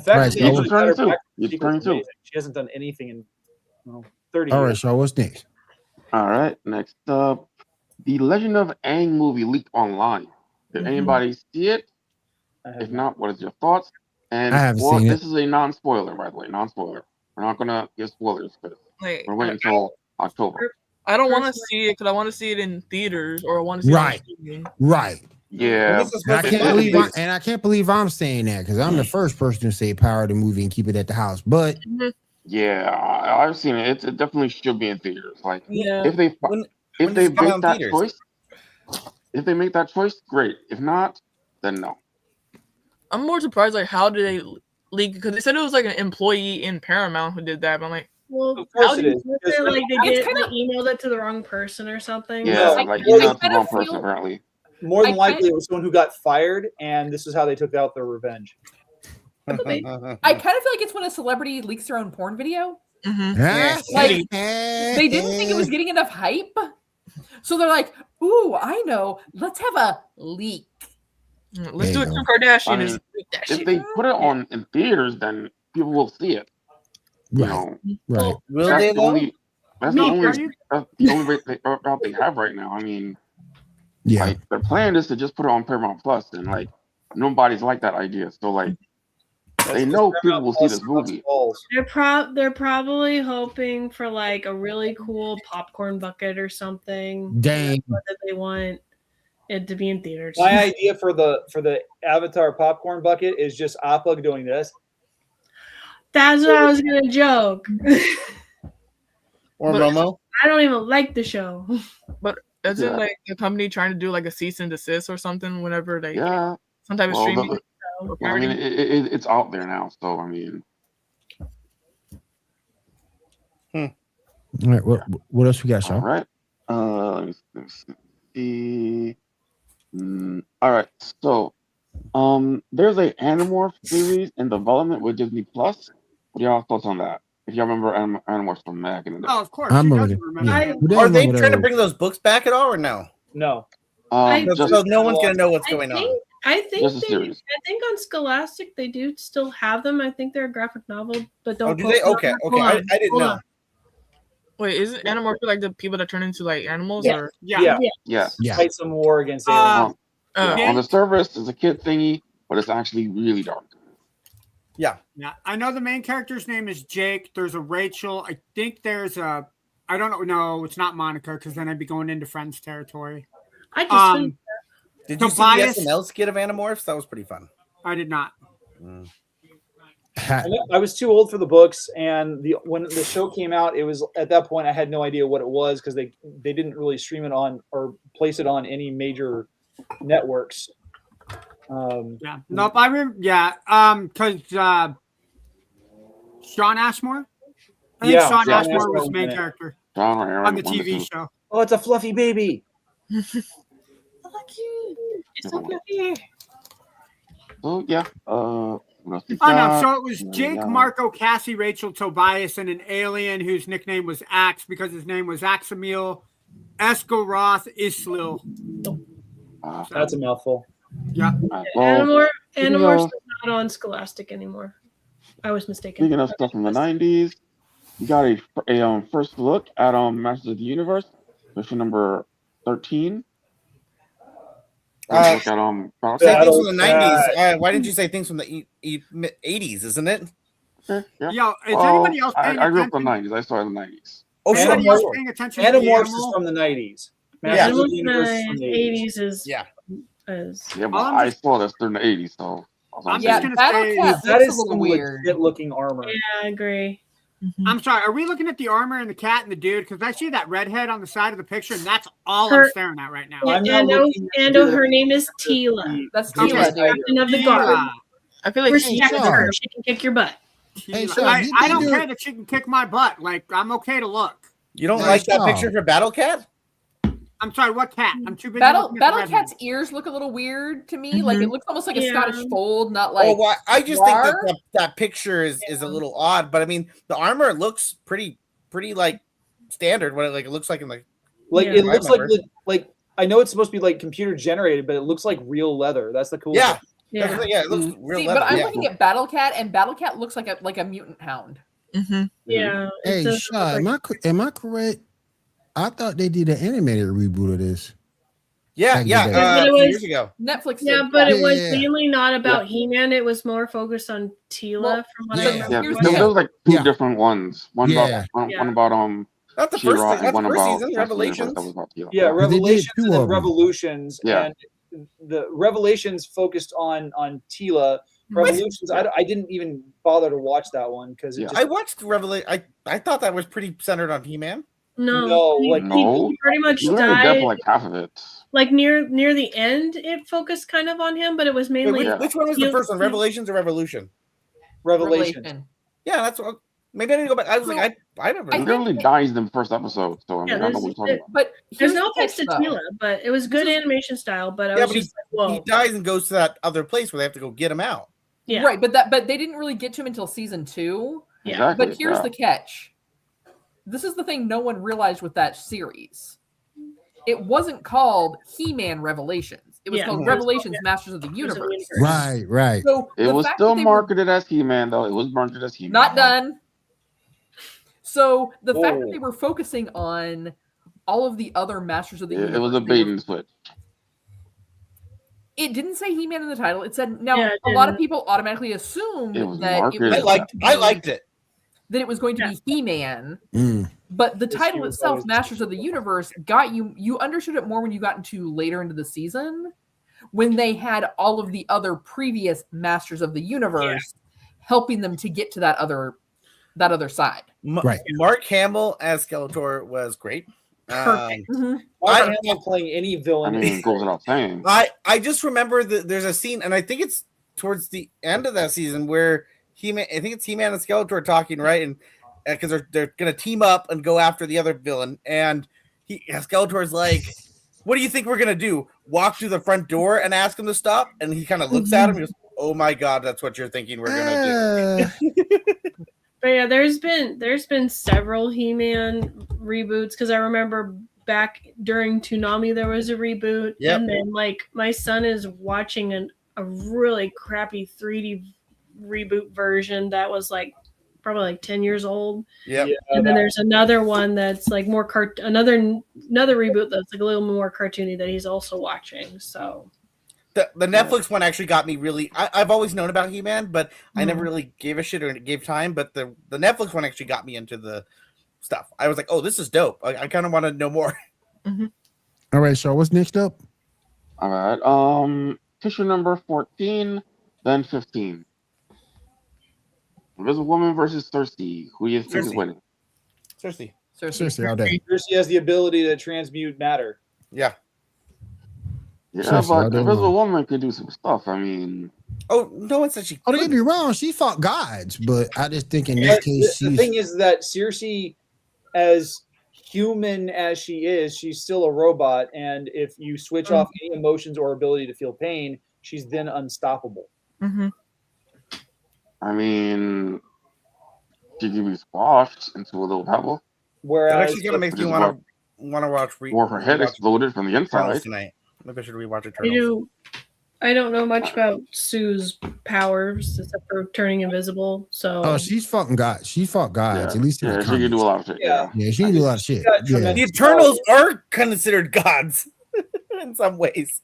fact that she hasn't done anything in 30 years. All right, so what's next? All right, next up, the Legend of Aang movie leaked online. Did anybody see it? If not, what is your thoughts? And I haven't seen this is a non-spoiler, by the way, non-spoiler. We're not gonna give spoilers because we're waiting until October. I don't want to see it because I want to see it in theaters or I want to see it on Right. Yeah. And I can't believe I'm saying that because I'm the first person to say power the movie and keep it at the house. But yeah, I've seen it. It definitely should be in theaters. Like if they make that choice, great. If not, then no. I'm more surprised, like, how did they leak? Because they said it was like an employee in Paramount who did that. But I'm like, well, how did it is. Like they did, they emailed it to the wrong person or something? Yeah, like emailed to the wrong person apparently. More than likely, it was someone who got fired, and this is how they took out their revenge. I kind of feel like it's when a celebrity leaks their own porn video. Mm-hmm. Like they didn't think it was getting enough hype, so they're like, "Ooh, I know. Let's have a leak. Let's do it to Kardashian." I mean, if they put it on in theaters, then people will see it. You know, right? Will they? That's the only route they have right now. I mean, like their plan is to just put it on Paramount Plus, and like nobody's like that idea. So like. They know people will see this movie. They're probably hoping for like a really cool popcorn bucket or something. Dang. That they want it to be in theaters. My idea for the Avatar popcorn bucket is just Appa doing this. That's what I was gonna joke. Or Momo. I don't even like the show. But isn't like the company trying to do like a cease and desist or something whenever they some type of well, streaming? I mean, it's out there now, so I mean. All right, what else we got, Sean? All right. Let me see. All right, so there's a Animorph series in development with Disney Plus. What are y'all thoughts on that? If y'all remember Animorphs from back in the day. Oh, of course. I remember. Are they trying to bring those books back at all, or no? No. So no one's gonna know what's going on. I think on Scholastic they do still have them. I think they're a graphic novel, but don't. Oh, do they? Okay. I didn't know. Wait, isn't Animorph like the people that turn into like animals? Yeah. Or Yeah. Fight some war against aliens. On the surface, it's a kid thingy, but it's actually really dark. Yeah. I know the main character's name is Jake. There's a Rachel. I think there's a. I don't know. No, it's not Monica because then I'd be going into Friends territory. I just. Did you see the SNL skit of Animorphs? That was pretty fun. I did not. I was too old for the books, and when the show came out, it was at that point I had no idea what it was because they didn't really stream it on or place it on any major networks. Yeah. Nope. I remember. Yeah. Because Sean Ashmore. I think Yeah, Sean Sean Ashmore Ashmore was the main was in it. character John Aaron on the one to TV two. show. Oh, it's a fluffy baby. It's so pretty. So yeah, what else we Oh no! got? So it was Jake, Yeah. Marco, Cassie, Rachel, Tobias, and an alien whose nickname was Axe because his name was Axamil Escoroth Islil. That's a mouthful. Yeah. Well, Animorphs of- is not on Scholastic anymore. I was mistaken. speaking of stuff from the '90s, you got a first look at Masters of the Universe, issue number 13. First look at Say Battle things from the Cat. 90s. Why didn't you say things from the 80s? Isn't it? Okay, yeah. Yo, is Well, anybody else paying I grew up in the attention? '90s. I saw it in the '90s. Oh, sure. Anybody else Animorphs. paying attention to the Animorphs is animal? from the 90s. Yeah. Masters of Animals the in Universe is from the the 80s. 80s is Yeah. Yeah, but I'm I just- saw this during the '80s, so I'm Yeah, just gonna Battle say. Cat That looks is a little some weird. legit looking armor. Yeah, I agree. I'm sorry. Are we looking at the armor and the cat and the dude? Because I see that redhead on the side of the picture, and that's all I'm Her- staring at right now. I'm not looking at Ando, the- her name is Tila. That's Okay. Tila, dude. Captain of the guard. Tila. I feel like Respect Sean. her. She can kick your butt. Hey, Tila. Sean, I did don't they do care it- that she can kick my butt. Like, I'm okay to look. You don't Yeah, like that sure. picture for Battle Cat? I'm sorry, what cat? I'm too busy. Battle looking at the Battle redhead. Cat's ears look a little weird to me. Like it looks almost like a Yeah. Scottish fold, not like. Oh, well, I just think Rar? that picture is a little odd. But I mean, the armor looks pretty like standard. What it looks like in the Like Yeah. it looks I remember. like I know it's supposed to be like computer generated, but it looks like real leather. That's the cool yeah. thing. Yeah. Yeah, it looks real See, leather. but I'm yeah. looking at Battle Cat, and Battle Cat looks like a mutant hound. Mm-hmm. Yeah. it Hey, does Sean, look like- am I correct? I thought they did an animated reboot of this. Yeah, Back in yeah, the day. But it a few was- years ago. Netflix. Yeah, did but that. it was Yeah. mainly not about He-Man. It was more focused on Tila, Well, from what yeah. I remember. Yeah, Here's there, the- there was like two Yeah. different ones. One Yeah. about one, Yeah. one about Not the first, She-Ra not and the one first about season, Masters of the Universe Revelations. that was about Tila. Yeah, But they did Revelations two and then of 'em. Revolutions. Yeah. And the Revelations focused on Tila. Revolutions, I didn't even bother to watch that one because it Yeah. just I watched Revelation. I thought that was pretty centered on He-Man. No, No, he, like- No. he pretty much You only died. got for like half of it. Like near the end, it focused kind of on him, but it was Wait, mainly. which one was the you- first one? Revelations or Revolution? Revelation. Yeah, that's what. Maybe I didn't go back. I was like, I never. I He think literally that- dies in the first episode, so I, mean, Yeah, I don't know there's- what you're talking about. But There's here's no the offense to catch, though. Tila, but it was good animation style. But I Yeah, was but just like, he whoa, dies and goes to that other place where they have to go get him out. yeah, Right, but they didn't really get to him until season 2. yeah. Exactly. But here's yeah. the catch. This is the thing no one realized with that series. It wasn't called He-Man Revelations. It was Yeah. called Mhm. Revelations Masters of the Masters of the Universe. Universe. Right, right. So It the was fact still that they were marketed as He-Man, though. It was marketed as He-Man. not done. So the fact that Whoa. they were focusing on all of the other Masters of the It Universe. was a they bait were- and switch. It didn't say He-Man in the title. It said now Yeah, it a lot of didn't. people automatically assumed It was that it marketed was I liked it. that it was going to Yeah. be He-Man. Mm. But the This title year was itself, always- Masters of the Universe, got you understood it more when you got into later into the season, when they had all of the other previous Masters of the Universe helping them to get to that other side. Right. Mark Hamill as Skeletor was great. Perfect. Mhm. Mark I- Hamill playing any I villain. mean, it goes without saying. I just remember that there's a scene, and I think it's towards the end of that season where He-Man, I think it's He-Man and Skeletor talking, right? And because they're gonna team up and go after the other villain, and Skeletor's like, "What do you think we're gonna do? Walk through the front door and ask him to stop?" And he kind of looks at him and goes, "Oh my god, that's what you're thinking we're gonna do." But yeah, there's been several He-Man reboots because I remember back during Toonami there was a reboot, Yep. and then like my son is watching a really crappy 3D reboot version that was like probably like 10 years old, Yep. Yeah, and then that- there's another one that's like more another reboot that's like a little more cartoony that he's also watching. So The Netflix one actually got me really. I've always known about He-Man, but I never Mhm. really gave a shit or gave time. But the Netflix one actually got me into the stuff. I was like, "Oh, this is dope. I kind of want to know more." All right, so what's next up? All right. Tissue number 14, then 15. Invisible Woman versus Cersei. Who do you think is Cersei. winning? Seriously. Seriously, all day. Cersei has the ability to transmute matter. Yeah. Yeah, Seriously, all but day Invisible long. Woman could do some stuff. I mean, Oh, no one said she Oh, don't get couldn't. me wrong. She fought gods, but I just think in this But case, the thing is that Circe, as human as she is, she's still a robot, and if you switch off any emotions or ability to feel pain, she's then unstoppable. Mm-hmm. I mean, she could be squashed into a little pebble, That Whereas actually kind of makes which me is want what, to watch. or her head rewatch exploded from the Eternals inside. tonight. Maybe I should rewatch I Eternals. don't know much about Sue's powers except for turning invisible. So oh, she's fucking gods. She fought gods, Yeah, at least in the yeah, she can do a comics. lot of shit. Yeah. Yeah, Yeah, she can do a lot of she's shit. got Yeah. tremendous The Eternals are considered gods in some ways.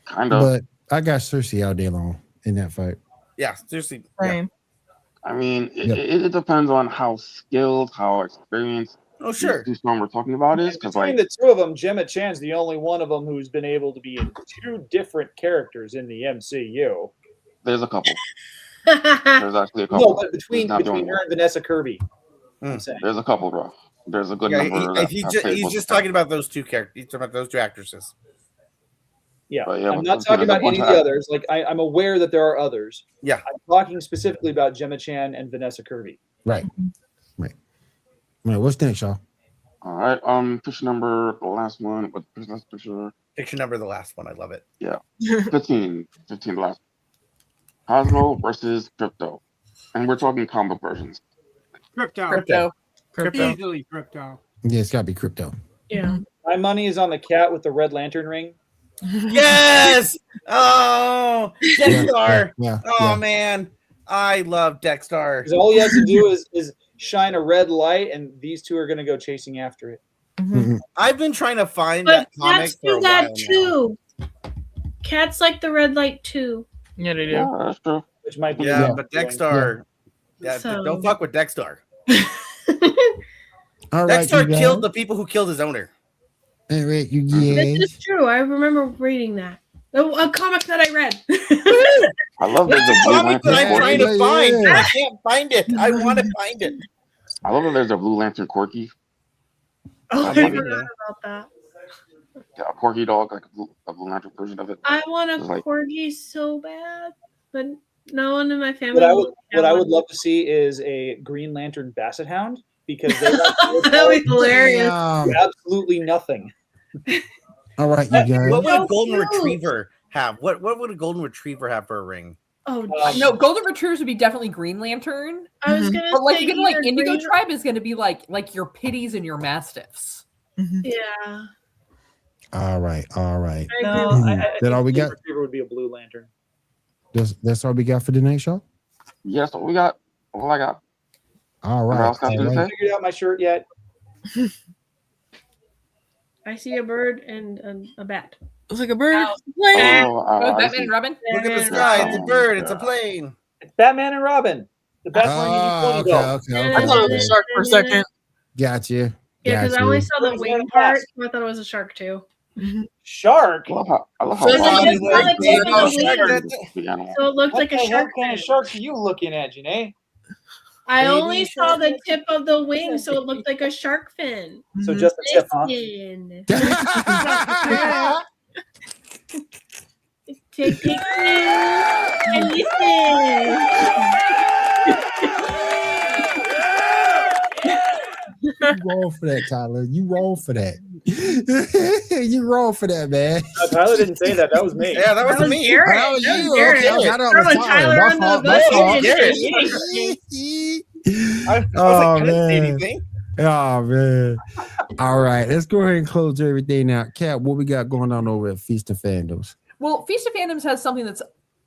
kind of. But I got Cersei all day long in that fight. Yeah, seriously. Yeah. Same. I mean, Yep. it depends on how skilled, how experienced Oh, sure. these two Storm we're talking about is. And Because, between like, the two of them, Gemma Chan's the only one of them who's been able to be in two different characters in the MCU. there's a couple. There's actually a couple. No, but between It's not the only her one. and Vanessa Kirby. Mm. I'm saying. There's a couple, bro. There's a good Yeah, number. that have played he's both just of them. talking about those two characters. He's talking about those two actresses. Yeah, But yeah, I'm but not there's talking a about bunch any of of the others. Like I'm aware that there are others. Yeah. I'm talking specifically about Gemma Chan and Vanessa Kirby. Right. Right. Right. What's next, y'all? All right. Picture number, the last one. What last picture? Picture number, the last one. I love it. 15. 15, the last. Cosmo versus Crypto. And we're talking comic versions. Crypto. Crypto. Easily crypto. Yeah, it's gotta be crypto. yeah. My money is on the cat with the red lantern ring. Yes. Oh, Dexter. Yeah. Oh man, I love Dexter. Because all he has to do is shine a red light, and these two are going to go chasing after it. Mhm. I've been trying to find But that comic cats for a do that while now. too. Cats like the red light too. Yeah, they do. Yeah, that's true. Which might be Yeah, Yeah. but Dexter. Yeah, So- don't fuck with Dexter. All right. Dexter you guys. killed the people who killed his owner. All right, you This guys. is true. I remember reading that. A comic that I read. I love that It's there's a a Blue comic that I'm Lantern trying Corky. to find. Yeah. I can't find it. I want to find it. I love that there's a Blue Lantern Corky. Oh, I I love it, forgot about that. Yeah, a Corky dog, like a Blue Lantern version of it. I want a It's like- corgi so bad, but no one in my family. What I will would have what I one. would love to see is a Green Lantern Basset Hound because they That would be hilarious. Damn. absolutely nothing. All right, you guys. What would a So golden cute. retriever have? What would a golden retriever have for a ring? Oh, No, Golden Retrievers would be definitely Green Lantern. I was gonna But like say you get like either Indigo green- Tribe is gonna be like your pitties and your mastiffs. Yeah. All right. All right. I agree No, with Mhm. I That all we think got? Retriever would be a Blue Lantern. That's all we got for the next show. Yes, what we got. All I got. All right. What else got All to right. say? Figured out my shirt yet? I see a bird and a bat. It's like a bird. Ow. Plane. Oh, Oh, I Batman see. and Robin. Look at the Yeah. sky. It's a Yeah. bird. It's a plane. It's Batman and Robin. The Batman Oh, utility belt. okay. I thought it was a shark for a second. Gotcha. Yeah, because I Gotcha. only saw the Birds wing wearing part, hats. so I thought it was a shark too. Shark. I love how So wild it's it like is. taking a It's wing. the animal. So it looked What like a the hell shark. kind of fin. shark are you looking at, Janae? I Baby only saw the shark. tip of the wing, so it looked like a shark fin. So just a tip, huh? Listen. Take me and listen. You wrong for that, Tyler. You wrong for that. You wrong for that, man. No, Tyler didn't say that. That was me. Yeah, that was me. Garrett. That was That was you. Garrett. Okay, I thought it was Throwing Tyler My under the fault, bus. my He fault. didn't Garrett. say anything. I was Oh, like, I didn't say man. anything. Oh man. All right. Let's go ahead and close everything out. Kat, what we got going on over at Feast of Fandoms? Well, Feast of Fandoms has something that's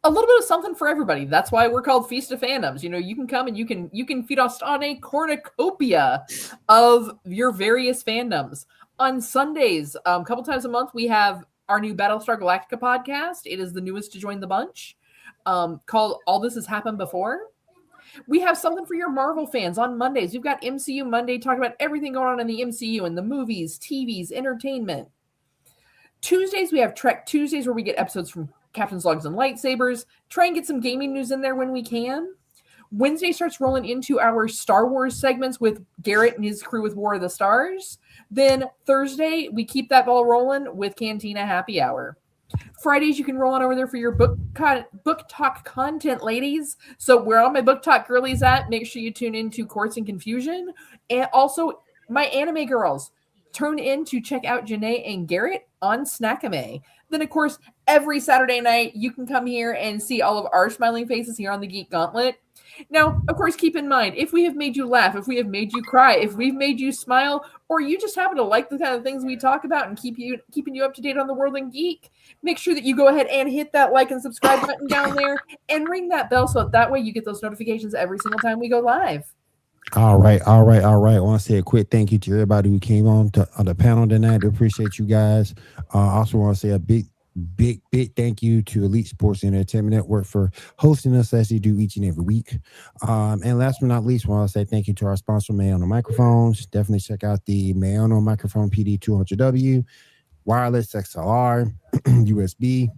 a little bit of something for everybody. That's why we're called Feast of Fandoms. You know, you can come and you can feed us on a cornucopia of your various fandoms. On Sundays, a couple times a month, we have our new Battlestar Galactica podcast. It is the newest to join the bunch, called All This Has Happened Before. We have something for your Marvel fans on Mondays. We've got MCU Monday, talking about everything going on in the MCU and the movies, TVs, entertainment. Tuesdays, we have Trek Tuesdays, where we get episodes from Captain's Logs and Lightsabers. Try and get some gaming news in there when we can. Wednesday starts rolling into our Star Wars segments with Garrett and his crew with War of the Stars. Then Thursday, we keep that ball rolling with Cantina Happy Hour. Fridays, you can roll on over there for your book talk content, ladies. So where all my book talk girlies at, make sure you tune into Courts and Confusion. And also, my anime girls, tune in to check out Janae and Garrett on Snackame. Then, of course, every Saturday night, you can come here and see all of our smiling faces here on the Geek Gauntlet. Now, of course, keep in mind, if we have made you laugh, if we have made you cry, if we've made you smile, or you just happen to like the kind of things we talk about and keeping you up to date on the world and geek, make sure that you go ahead and hit that like and subscribe button down there and ring that bell so that way you get those notifications every single time we go live. All right. I want to say a quick thank you to everybody who came on the panel tonight. I appreciate you guys. I also want to say a big thank you to Elite Sports Entertainment Network for hosting us as they do each and every week. And last but not least, I want to say thank you to our sponsor, Maono Microphones. Definitely check out the Maono Microphone PD200W, wireless XLR, USB,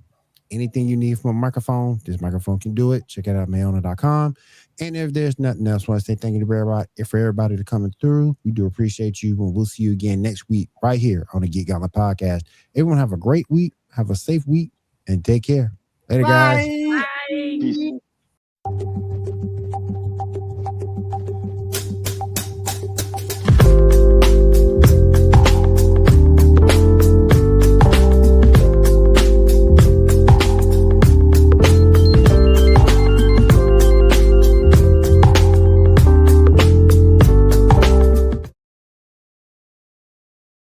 anything you need from a microphone. This microphone can do it. Check it out, Maono.com. And if there's nothing else, I want to say thank you to everybody to coming through. We do appreciate you, and we'll see you again next week right here on the Geek Gauntlet podcast. Everyone have a great week. Have a safe week and take care. Later, guys.